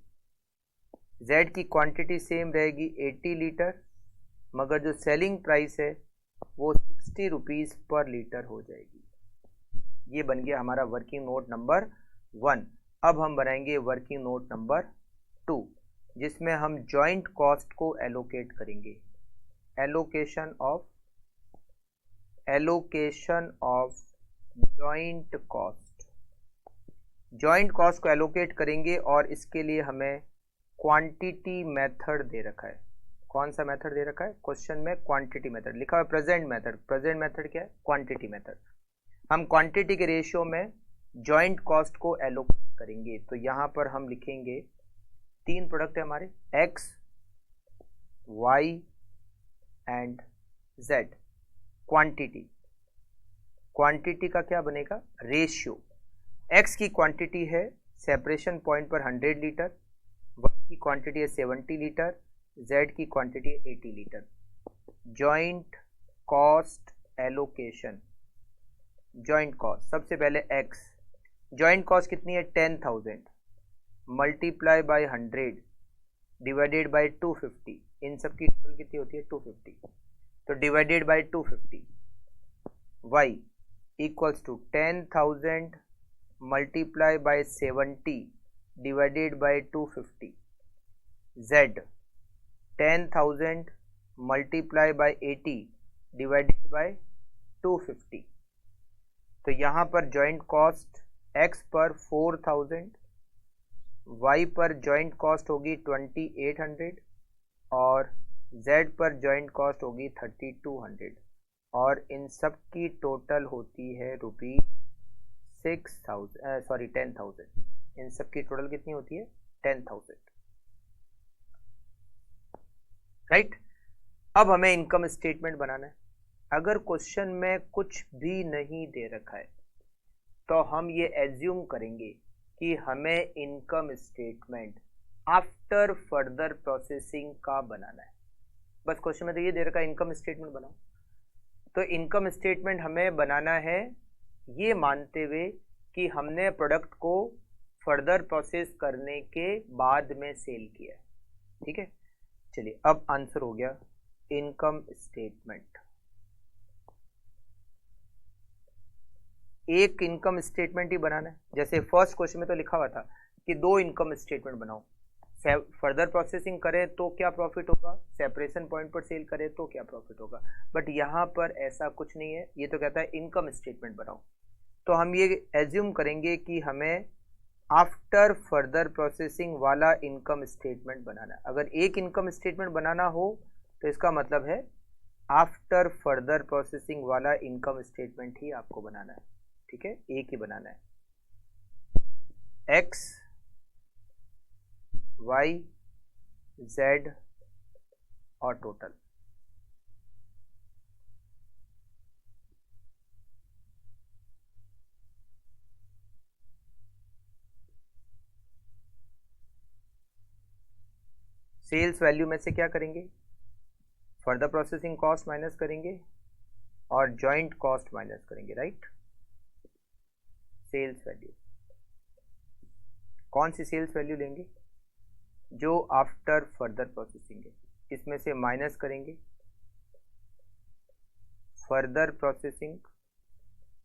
जेड की क्वांटिटी सेम रहेगी 80 लीटर, मगर जो सेलिंग प्राइस है वो 60 रुपीज़ पर लीटर हो जाएगी। ये बन गया हमारा वर्किंग नोट नंबर 1। अब हम बनाएंगे वर्किंग नोट नंबर 2, जिसमें हम जॉइंट कॉस्ट को एलोकेट करेंगे। Allocation of joint cost. Joint cost को एलोकेट करेंगे और इसके लिए हमें क्वांटिटी मेथड दे रखा है। कौन सा मेथड दे रखा है? क्वेश्चन में क्वांटिटी मेथड लिखा हुआ है, प्रेजेंट मेथड। प्रेजेंट मेथड क्या है? Quantity method. हम क्वांटिटी के रेशियो में जॉइंट कॉस्ट को एलोकेट करेंगे। तो यहाँ पर हम लिखेंगे 3 प्रोडक्ट है हमारे, x, y and z. Quantity का क्या बनेगा? रेशियो। एक्स की क्वांटिटी है सेपरेशन पॉइंट पर 100 लीटर, वाई की क्वांटिटी है 70 लीटर, जेड की क्वांटिटी है 80 litre. Joint cost allocation. Joint cost, सबसे पहले एक्स। जॉइंट कॉस्ट कितनी है? 10,000 मल्टीप्लाई बाय 100 डिवाइडेड बाय 250। इन सब की टोटल कितनी होती है? 250। तो divided by 250। Y equals to 10,000 multiply by 70 divided by 250। Z 10,000 multiply by 80 divided by 250। तो यहाँ पर जॉइंट कॉस्ट एक्स पर 4000, वाई पर जॉइंट कॉस्ट होगी 2800 और जेड पर जॉइंट कॉस्ट होगी 3200 और इन सब की टोटल होती है ₹10,000। इन सब की टोटल कितनी होती है? 10,000। राइट। अब हमें इनकम स्टेटमेंट बनाना है। अगर क्वेश्चन में कुछ भी नहीं दे रखा है तो हम ये एज्यूम करेंगे कि हमें income statement after further processing का बनाना है। बस क्वेश्चन में तो ये दे रखा है इनकम स्टेटमेंट बनाओ। तो इनकम स्टेटमेंट हमें बनाना है ये मानते हुए कि हमने प्रोडक्ट को फर्दर प्रोसेस करने के बाद में सेल किया है। ठीक है, चलिए अब आंसर हो गया इनकम स्टेटमेंट। एक इनकम स्टेटमेंट ही बनाना है। जैसे फर्स्ट क्वेश्चन में तो लिखा हुआ था कि 2 इनकम स्टेटमेंट बनाओ। फर्दर प्रोसेसिंग करें तो क्या प्रॉफिट होगा, सेपरेशन पॉइंट पर सेल करें तो क्या प्रॉफिट होगा, बट यहाँ पर ऐसा कुछ नहीं है। ये तो कहता है इनकम स्टेटमेंट बनाओ। तो हम ये एज्यूम करेंगे कि हमें आफ्टर फर्दर प्रोसेसिंग वाला इनकम स्टेटमेंट बनाना है। अगर एक इनकम स्टेटमेंट बनाना हो तो इसका मतलब है आफ्टर फर्दर प्रोसेसिंग वाला इनकम स्टेटमेंट ही आपको बनाना है। ठीक है, एक ही बनाना है। एक्स, वाई, जेड और टोटल। सेल्स वैल्यू में से क्या करेंगे? फर्दर प्रोसेसिंग कॉस्ट माइनस करेंगे और जॉइंट कॉस्ट माइनस करेंगे। राइट। सेल्स वैल्यू, कौन सी सेल्स वैल्यू लेंगे? जो आफ्टर फर्दर प्रोसेसिंग है, इसमें से माइनस करेंगे फर्दर प्रोसेसिंग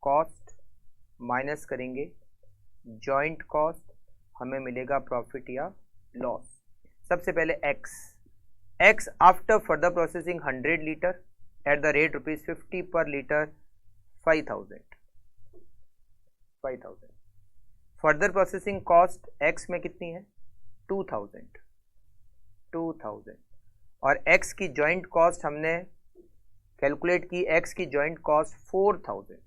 कॉस्ट माइनस करेंगे जॉइंट कॉस्ट, हमें मिलेगा प्रॉफिट या लॉस। सबसे पहले x after further processing 100 litre at the rate ₹50 पर litre 5000। Further processing cost x में कितनी है 2000 और एक्स की जॉइंट कॉस्ट हमने कैलकुलेट की, एक्स की जॉइंट कॉस्ट 4000,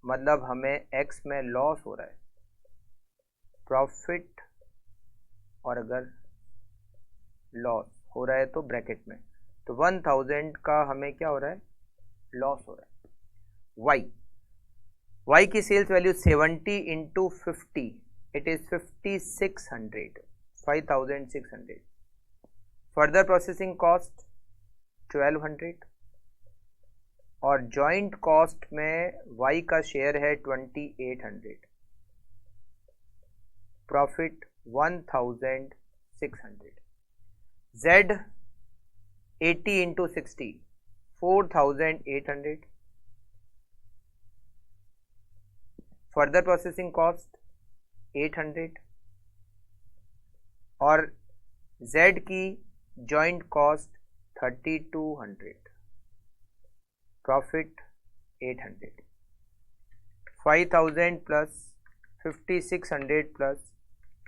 मतलब हमें एक्स में लॉस हो रहा है, प्रॉफिट और अगर लॉस हो रहा है तो ब्रैकेट में, तो 1000 का हमें क्या हो रहा है लॉस हो रहा है। वाई की sales value 70 into 50 it is 5600। Further processing cost 1200 और जॉइंट कॉस्ट में वाई का शेयर है 2800, profit 1600। Z 80 into 60 4800। Further processing cost 800 और जेड की joint cost 3200, profit 800। 5000 plus 5600 plus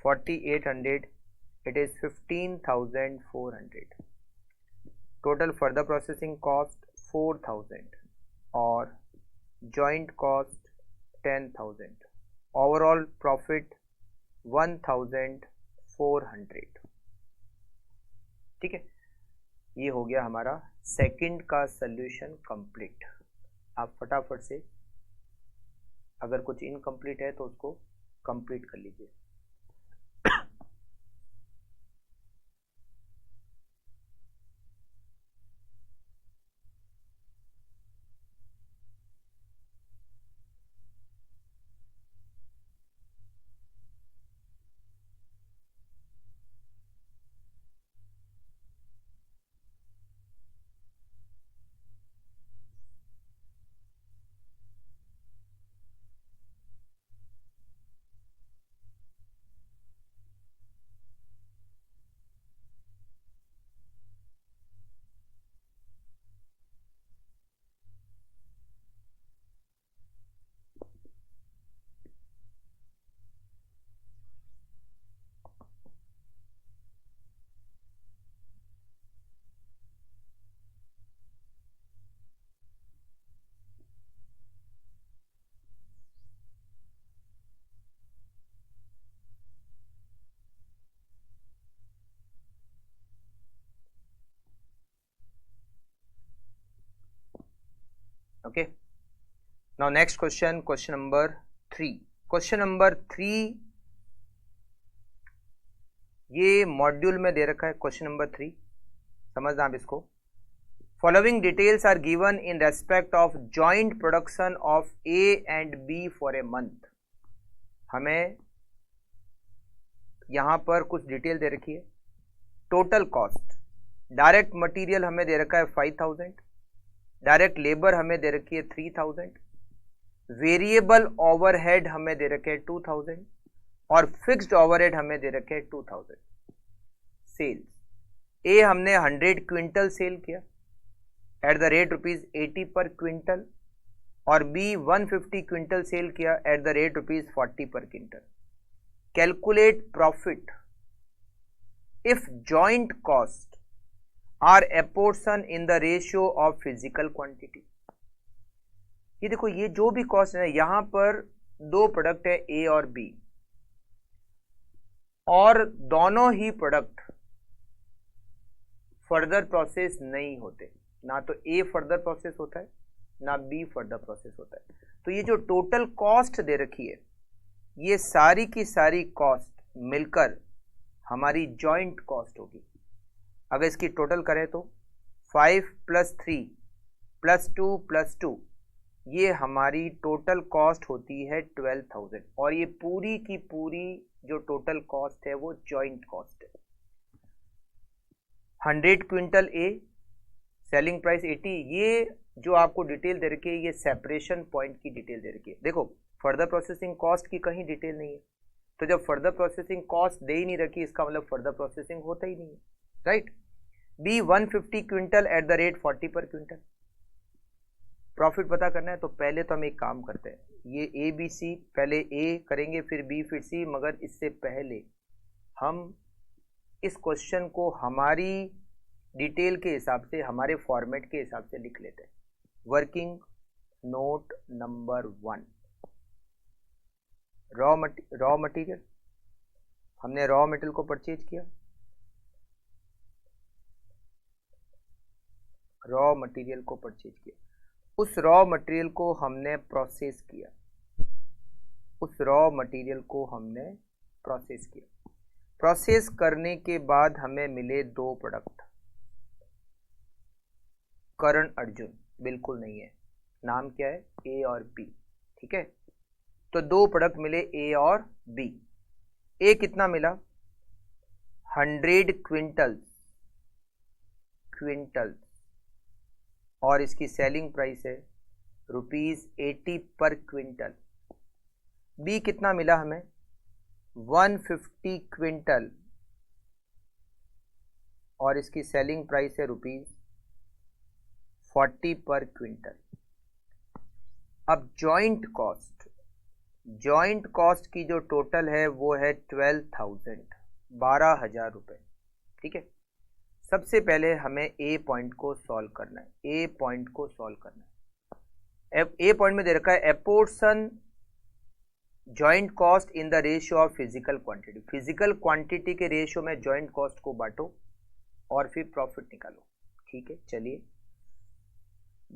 4800 it is 15400। Total further processing cost 4000 और joint cost 10,000, overall profit 1400। ठीक है, ये हो गया हमारा सेकंड का सॉल्यूशन कंप्लीट। आप फटाफट से अगर कुछ इनकम्प्लीट है तो उसको कंप्लीट कर लीजिए। Okay, now next question, question number 3। Question number 3 ये मॉड्यूल में दे रखा है। क्वेश्चन नंबर 3 समझना आप इसको। Following details are given in respect of joint production of A and B for a month. हमें यहां पर कुछ डिटेल दे रखी है। टोटल कॉस्ट, डायरेक्ट मटेरियल हमें दे रखा है 5000, डायरेक्ट लेबर हमें दे रखी है 3000, वेरिएबल ओवरहेड हमें दे रखे हैं 2000 और फिक्स्ड ओवरहेड हमें दे रखे हैं 2000। सेल्स, ए हमने 100 क्विंटल सेल किया at the rate ₹80 per quintal और बी 150 क्विंटल सेल किया at the rate ₹40 per quintal. Calculate profit if joint cost are apportion in the ratio of physical quantity. ये देखो, ये जो भी कॉस्ट है, यहां पर दो प्रोडक्ट है ए और बी और दोनों ही प्रोडक्ट फर्दर प्रोसेस नहीं होते, ना तो ए फर्दर प्रोसेस होता है ना बी फर्दर प्रोसेस होता है। तो ये जो टोटल कॉस्ट दे रखी है, ये सारी की सारी कॉस्ट मिलकर हमारी जॉइंट कॉस्ट होगी। अगर इसकी टोटल करें तो 5 + 3 + 2 + 2 ये हमारी टोटल कॉस्ट होती है 12,000 और ये पूरी की पूरी जो टोटल कॉस्ट है वो जॉइंट कॉस्ट है। 100 क्विंटल ए, सेलिंग प्राइस 80, ये जो आपको डिटेल दे रखी है ये सेपरेशन पॉइंट की डिटेल दे रखी है। देखो फर्दर प्रोसेसिंग कॉस्ट की कहीं डिटेल नहीं है, तो जब फर्दर प्रोसेसिंग कॉस्ट दे ही नहीं रखी इसका मतलब फर्दर प्रोसेसिंग होता ही नहीं है, right. B 150 quintal at the rate 40 per quintal. Profit पता करना है तो पहले तो हम एक काम करते हैं, ये ए बी सी, पहले ए करेंगे फिर बी फिर सी, मगर इससे पहले हम इस क्वेश्चन को हमारी डिटेल के हिसाब से, हमारे फॉर्मेट के हिसाब से लिख लेते हैं। Working note number 1, raw material, हमने रॉ मटेरियल को परचेज किया, रॉ मटेरियल को परचेज किया, उस रॉ मटेरियल को हमने प्रोसेस किया, उस रॉ मटेरियल को हमने प्रोसेस किया। प्रोसेस करने के बाद हमें मिले 2 प्रोडक्ट। करण अर्जुन बिल्कुल नहीं है, नाम क्या है, ए और बी, ठीक है। तो 2 प्रोडक्ट मिले ए और बी। ए कितना मिला, 100 क्विंटल, और इसकी सेलिंग प्राइस है ₹80 पर क्विंटल। बी कितना मिला हमें, 150 क्विंटल, और इसकी सेलिंग प्राइस है ₹40 पर क्विंटल। अब जॉइंट कॉस्ट की जो टोटल है वो है 12,000 रुपए, ठीक है। सबसे पहले हमें ए पॉइंट को सॉल्व करना है, ए पॉइंट में दे रखा है apportion joint cost in the ratio of physical quantity. Physical quantity के रेशियो में जॉइंट कॉस्ट को बांटो और फिर प्रॉफिट निकालो, ठीक है। चलिए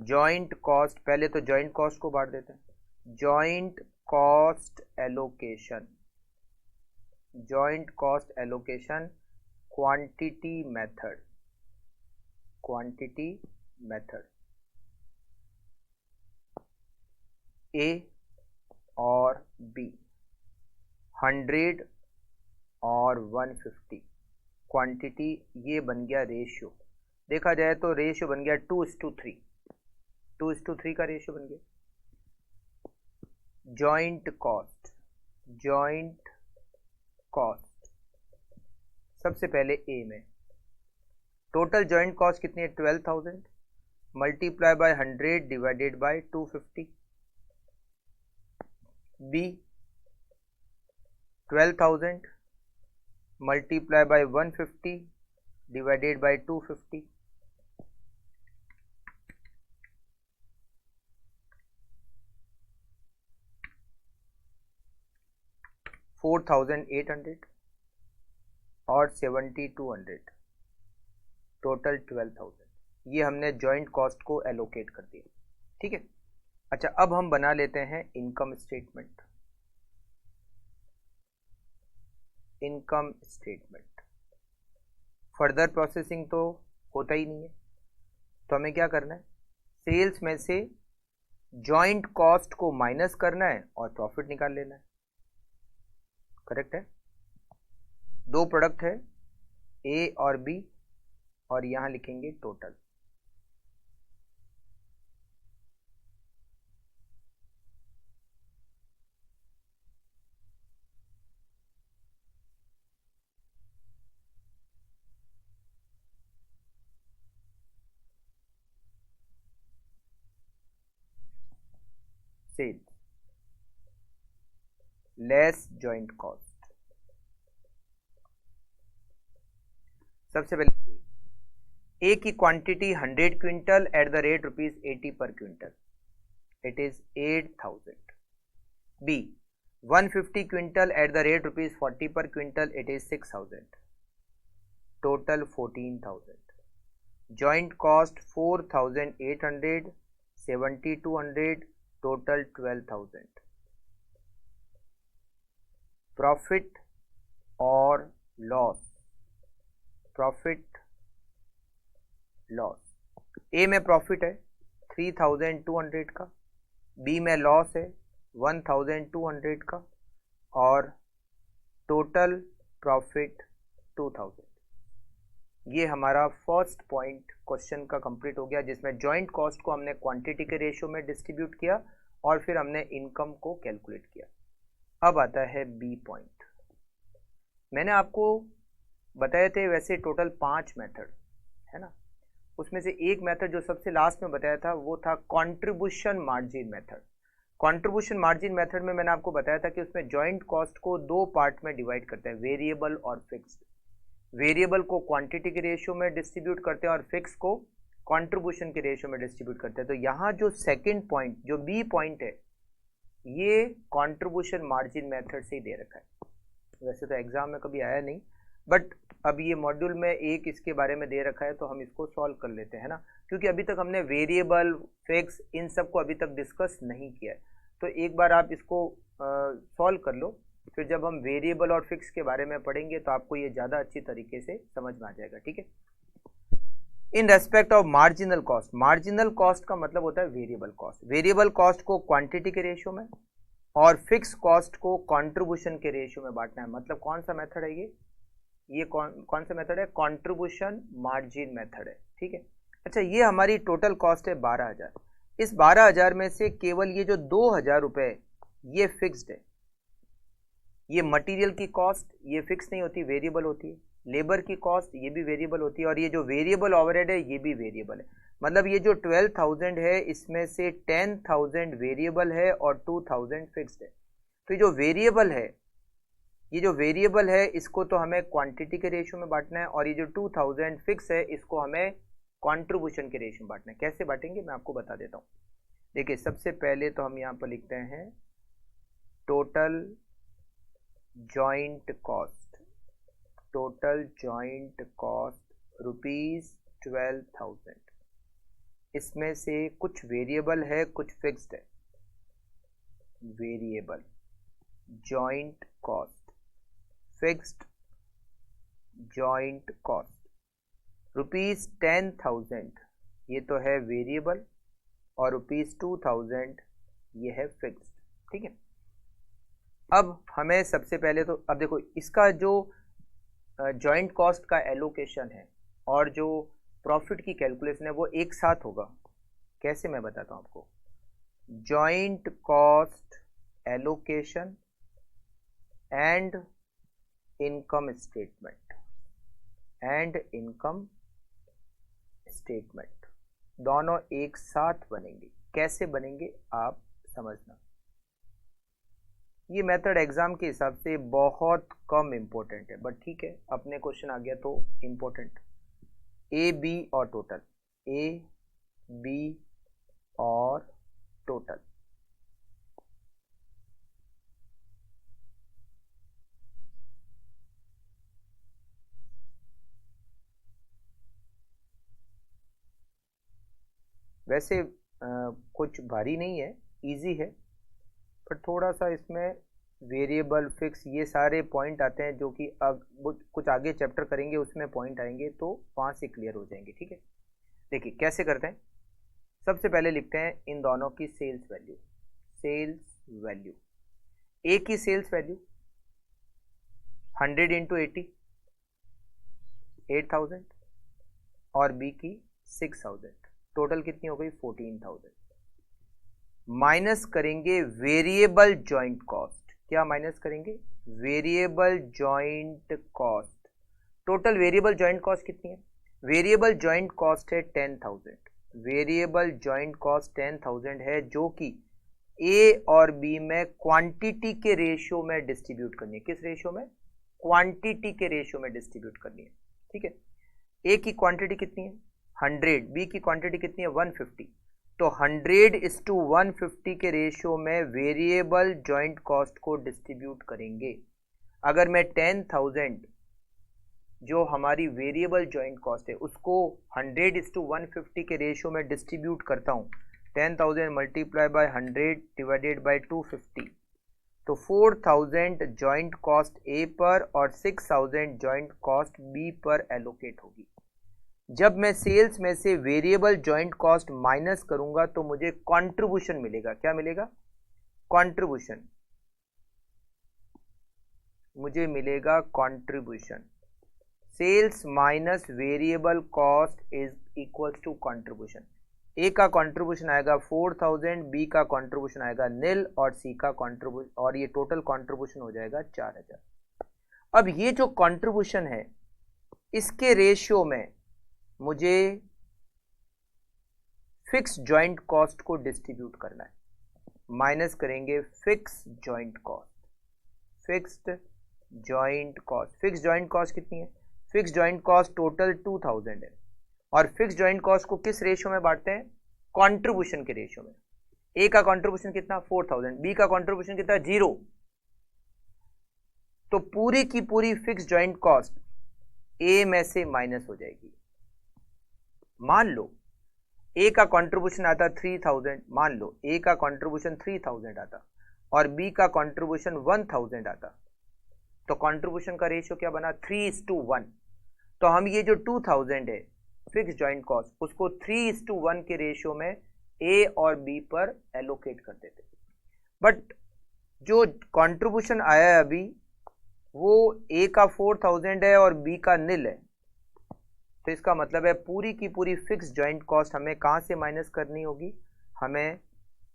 जॉइंट कॉस्ट, पहले तो जॉइंट कॉस्ट को बांट देते हैं। Joint cost allocation, quantity method, A और बी, 100 और 150 क्वांटिटी, ये बन गया रेशियो। देखा जाए तो रेशियो बन गया 2:3 का रेशियो बन गया। जॉइंट कॉस्ट सबसे पहले ए में टोटल जॉइंट कॉस्ट कितनी है, 12,000 multiply by 100 divided by 250। B 12,000 multiply by 150 divided by 250। 4,800 और 7,200, टोटल 12,000। ये हमने जॉइंट कॉस्ट को एलोकेट कर दिया, ठीक है। अच्छा अब हम बना लेते हैं इनकम स्टेटमेंट। फर्दर प्रोसेसिंग तो होता ही नहीं है, तो हमें क्या करना है, सेल्स में से जॉइंट कॉस्ट को माइनस करना है और प्रॉफिट निकाल लेना है, करेक्ट है। 2 प्रोडक्ट है ए और बी, और यहां लिखेंगे total. Sales less joint cost. सबसे पहले ए की quantity 100 quintal at the rate ₹80 per quintal, it is 8,000। B 150 quintal at the rate ₹40 per quintal, it is 6,000, total 14,000। Joint cost 4,800, 7,200, total 12,000। Profit और loss, A में profit है 3,200 का, B में loss है 1,200 का, और टोटल प्रॉफिट 2,000। ये हमारा फर्स्ट पॉइंट क्वेश्चन का कंप्लीट हो गया, जिसमें जॉइंट कॉस्ट को हमने क्वांटिटी के रेशियो में डिस्ट्रीब्यूट किया और फिर हमने इनकम को कैलकुलेट किया। अब आता है बी पॉइंट। मैंने आपको बताए थे वैसे टोटल 5 मेथड है ना, उसमें से एक मेथड जो सबसे लास्ट में बताया था वो था contribution margin method. Contribution margin method में मैंने आपको बताया था कि उसमें जॉइंट कॉस्ट को 2 पार्ट में डिवाइड करते हैं, वेरिएबल और फिक्स्ड। वेरिएबल को क्वांटिटी के रेशियो में डिस्ट्रीब्यूट करते हैं और फिक्स को कंट्रीब्यूशन के रेशियो में डिस्ट्रीब्यूट करते हैं। तो यहाँ जो सेकंड पॉइंट जो बी पॉइंट है ये कंट्रीब्यूशन मार्जिन मेथड से ही दे रखा है। वैसे तो एग्जाम में कभी आया नहीं, बट अब ये मॉड्यूल में एक इसके बारे में दे रखा है तो हम इसको सॉल्व कर लेते हैं ना, क्योंकि अभी तक हमने वेरिएबल फिक्स इन सब को अभी तक डिस्कस नहीं किया है। तो एक बार आप इसको सॉल्व कर लो, फिर जब हम वेरिएबल और फिक्स के बारे में पढ़ेंगे तो आपको ये ज़्यादा अच्छी तरीके से समझ में आ जाएगा। ठीक है। इन respect of marginal cost, marginal cost का मतलब होता है वेरिएबल कॉस्ट। वेरिएबल कॉस्ट को क्वांटिटी के रेशियो में और फिक्स कॉस्ट को कंट्रीब्यूशन के रेशियो में बांटना है। मतलब कौन सा मेथड है ये कौन सा मेथड है? कंट्रीब्यूशन मार्जिन मेथड है। ठीक है। अच्छा, ये हमारी टोटल कॉस्ट है 12,000। इस 12,000 में से केवल ये जो 2,000 रुपए ये फिक्स्ड है। ये मटेरियल की कॉस्ट ये फिक्स नहीं होती, वेरिएबल होती है। लेबर की कॉस्ट ये भी वेरिएबल होती है और ये जो वेरिएबल ओवरहेड है ये भी वेरिएबल है। मतलब ये जो 12,000 है इसमें से 10,000 वेरिएबल है और 2,000 फिक्स्ड है। तो ये जो वेरिएबल है इसको तो हमें क्वांटिटी के रेशियो में बांटना है और ये जो 2,000 फिक्स है इसको हमें कंट्रीब्यूशन के रेशियो में बांटना है। कैसे बांटेंगे मैं आपको बता देता हूँ। देखिए, सबसे पहले तो हम यहाँ पर लिखते हैं total joint cost. Total joint cost ₹12,000। इसमें से कुछ वेरिएबल है कुछ फिक्स्ड है। Variable joint cost, fixed joint cost ₹10,000 ये तो है वेरिएबल और ₹2,000 ये है फिक्स्ड। ठीक है। अब हमें सबसे पहले तो अब देखो इसका जो जॉइंट कॉस्ट का एलोकेशन है और जो प्रॉफिट की कैलकुलेशन है वो एक साथ होगा। कैसे मैं बताता हूँ आपको। Joint cost allocation and income statement दोनों एक साथ बनेंगे। कैसे बनेंगे आप समझना। ये मेथड एग्जाम के हिसाब से बहुत कम इंपॉर्टेंट है, बट ठीक है, अपने क्वेश्चन आ गया तो इंपॉर्टेंट। ए बी और टोटल, ए बी और टोटल। वैसे कुछ भारी नहीं है, इजी है, पर थोड़ा सा इसमें वेरिएबल फिक्स ये सारे पॉइंट आते हैं जो कि अब कुछ आगे चैप्टर करेंगे उसमें पॉइंट आएंगे तो वहाँ से क्लियर हो जाएंगे। ठीक है। देखिए कैसे करते हैं। सबसे पहले लिखते हैं इन दोनों की सेल्स वैल्यू। ए की सेल्स वैल्यू 100 इंटू 80 8,000 और बी की 6,000। टोटल कितनी हो गई? 14,000। माइनस करेंगे वेरिएबल जॉइंट कॉस्ट। क्या माइनस करेंगे? Variable joint cost. Total variable joint cost कितनी है? वेरिएबल जॉइंट कॉस्ट है 10,000। वेरिएबल जॉइंट कॉस्ट 10,000 है जो कि ए और बी में क्वांटिटी के रेशियो में डिस्ट्रीब्यूट करनी है। किस रेशियो में? क्वांटिटी के रेशियो में डिस्ट्रीब्यूट करनी है। ठीक है। ए की क्वांटिटी कितनी है? 100। बी की क्वांटिटी कितनी है? 150। तो 100:150 के रेशियो में वेरिएबल जॉइंट कॉस्ट को डिस्ट्रीब्यूट करेंगे। अगर मैं 10,000 जो हमारी वेरिएबल जॉइंट कॉस्ट है उसको 100:150 के रेशियो में डिस्ट्रीब्यूट करता हूँ, 10,000 मल्टीप्लाई बाय 100 डिवाइडेड बाय 250, तो 4,000 जॉइंट कॉस्ट ए पर और 6,000 जॉइंट कॉस्ट बी पर एलोकेट होगी। जब मैं सेल्स में से वेरिएबल जॉइंट कॉस्ट माइनस करूंगा तो मुझे कंट्रीब्यूशन मिलेगा। क्या मिलेगा? कंट्रीब्यूशन। मुझे मिलेगा contribution. Sales minus variable cost is equals to contribution. A का कंट्रीब्यूशन आएगा 4000, बी का कंट्रीब्यूशन आएगा नील और सी का कंट्रीब्यूशन, और ये टोटल कंट्रीब्यूशन हो जाएगा 4000। अब ये जो कंट्रीब्यूशन है इसके रेशियो में मुझे फिक्स जॉइंट कॉस्ट को डिस्ट्रीब्यूट करना है। माइनस करेंगे fix joint cost, fixed joint cost. Fix joint cost कितनी है? फिक्स जॉइंट कॉस्ट टोटल 2000 है, और फिक्स जॉइंट कॉस्ट को किस रेशियो में बांटते हैं? कंट्रीब्यूशन के रेशियो में। ए का कंट्रीब्यूशन कितना? 4000, बी का कंट्रीब्यूशन कितना? 0। तो पूरी की पूरी फिक्स जॉइंट कॉस्ट ए में से माइनस हो जाएगी। मान लो ए का कंट्रीब्यूशन आता 3000, मान लो ए का कंट्रीब्यूशन 3000 आता और बी का कंट्रीब्यूशन 1000 आता, तो कंट्रीब्यूशन का रेशियो क्या बना? 3:1। तो हम ये जो 2000 है फिक्स जॉइंट कॉस्ट, उसको 3:1 के रेशियो में ए और बी पर एलोकेट कर देते। बट जो कंट्रीब्यूशन आया है अभी वो ए का 4000 है और बी का नील है, तो इसका मतलब है पूरी की पूरी फिक्स जॉइंट कॉस्ट हमें कहां से माइनस करनी होगी? हमें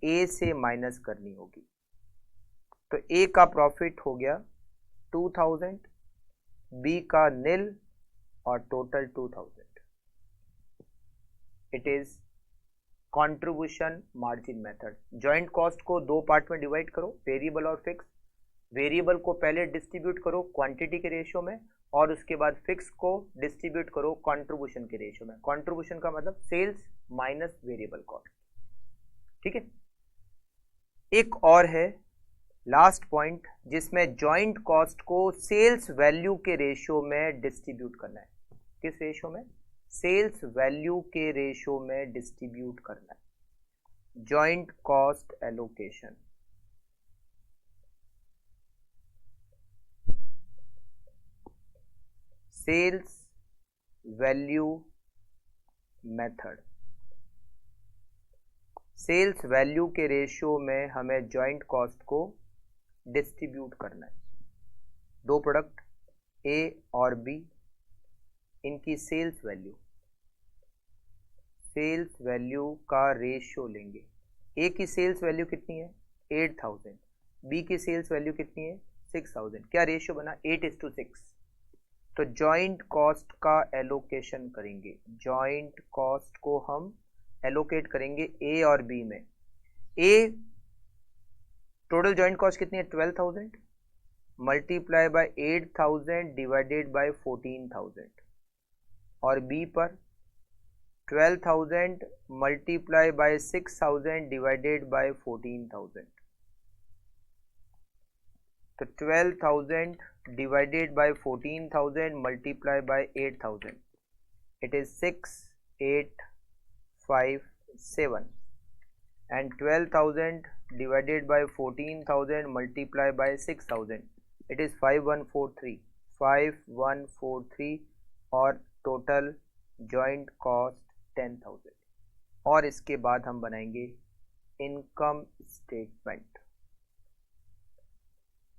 ए से माइनस करनी होगी। तो ए का प्रॉफिट हो गया 2000, बी का नील और total 2000। It is contribution margin method. Joint cost को दो पार्ट में डिवाइड करो, वेरिएबल और फिक्स। वेरिएबल को पहले डिस्ट्रीब्यूट करो क्वांटिटी के रेशियो में, और उसके बाद फिक्स को डिस्ट्रीब्यूट करो कंट्रीब्यूशन के रेशियो में। कंट्रीब्यूशन का मतलब सेल्स माइनस वेरिएबल कॉस्ट। ठीक है। एक और है लास्ट पॉइंट जिसमें जॉइंट कॉस्ट को सेल्स वैल्यू के रेशियो में डिस्ट्रीब्यूट करना है। किस रेशियो में? सेल्स वैल्यू के रेशियो में डिस्ट्रीब्यूट करना है। Joint cost allocation. Sales value method. Sales value के रेशियो में हमें जॉइंट कॉस्ट को डिस्ट्रीब्यूट करना है। दो प्रोडक्ट ए और बी, इनकी सेल्स वैल्यू का रेशियो लेंगे। ए की सेल्स वैल्यू कितनी है? 8000। बी की सेल्स वैल्यू कितनी है? 6000। क्या रेशियो बना? 8:6। तो जॉइंट कॉस्ट का एलोकेशन करेंगे। जॉइंट कॉस्ट को हम एलोकेट करेंगे ए और बी में। ए टोटल जॉइंट कॉस्ट कितनी है? 12000 मल्टीप्लाई बाय 8000 डिवाइडेड बाय 14000, और बी पर 12000 मल्टीप्लाई बाय 6000 डिवाइडेड बाय 14000। तो 12000 divided by 14000 multiply by 8000, it is 6857, and 12000 divided by 14000 multiply by 6000, it is 5143 और टोटल जॉइंट कॉस्ट 10000। और इसके बाद हम बनाएंगे इनकम स्टेटमेंट।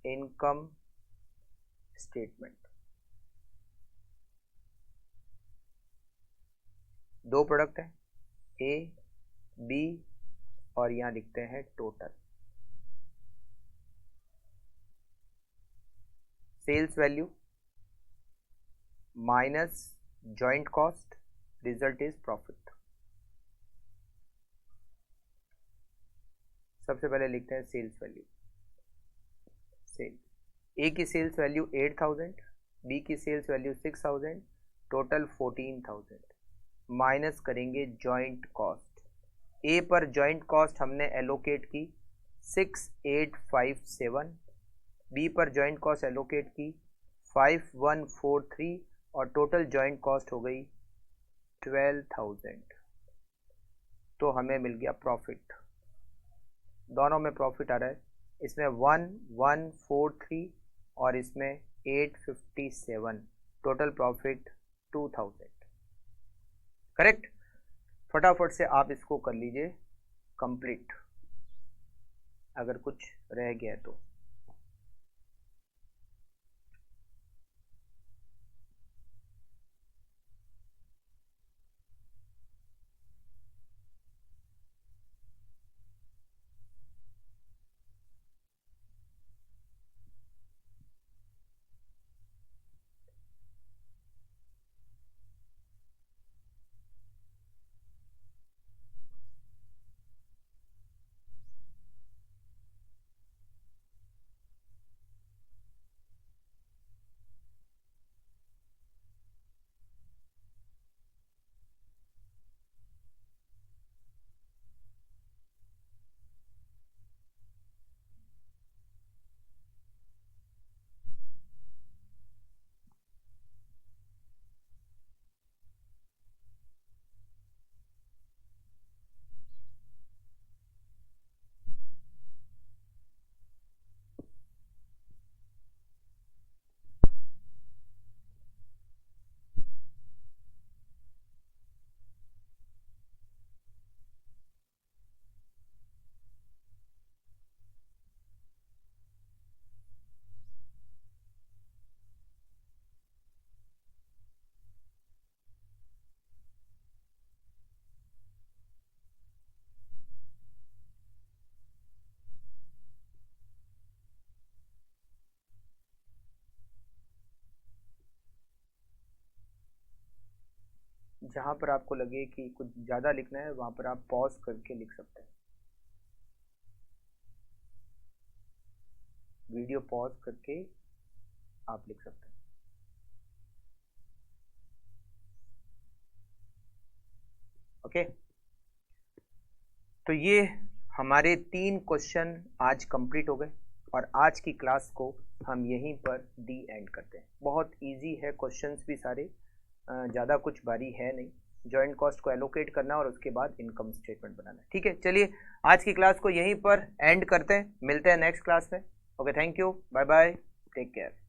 Income statement. दो प्रोडक्ट है ए बी, और यहां लिखते हैं total. Sales value minus joint cost, result is profit. सबसे पहले लिखते हैं सेल्स वैल्यू। सेल्स ए की सेल्स वैल्यू 8000, बी की सेल्स वैल्यू 6000, टोटल 14000। माइनस करेंगे जॉइंट कॉस्ट। ए पर जॉइंट कॉस्ट हमने एलोकेट की 6857, बी पर जॉइंट कॉस्ट एलोकेट की 5143, और टोटल जॉइंट कॉस्ट हो गई 12000। तो हमें मिल गया प्रॉफिट। दोनों में प्रॉफिट आ रहा है, इसमें 1143 और इसमें 857। Total profit 2000। करेक्ट। फटाफट से आप इसको कर लीजिए कंप्लीट, अगर कुछ रह गया तो। जहाँ पर आपको लगे कि कुछ ज़्यादा लिखना है वहाँ पर आप पॉज करके लिख सकते हैं, वीडियो पॉज करके आप लिख सकते हैं। ओके, तो ये हमारे 3 क्वेश्चन आज कंप्लीट हो गए और आज की क्लास को हम यहीं पर दी एंड करते हैं। बहुत इजी है, क्वेश्चंस भी सारे, ज़्यादा कुछ भारी है नहीं। जॉइंट कॉस्ट को एलोकेट करना और उसके बाद इनकम स्टेटमेंट बनाना। ठीक है, चलिए आज की क्लास को यहीं पर एंड करते हैं, मिलते हैं नेक्स्ट क्लास में। Okay, thank you, bye bye, take care.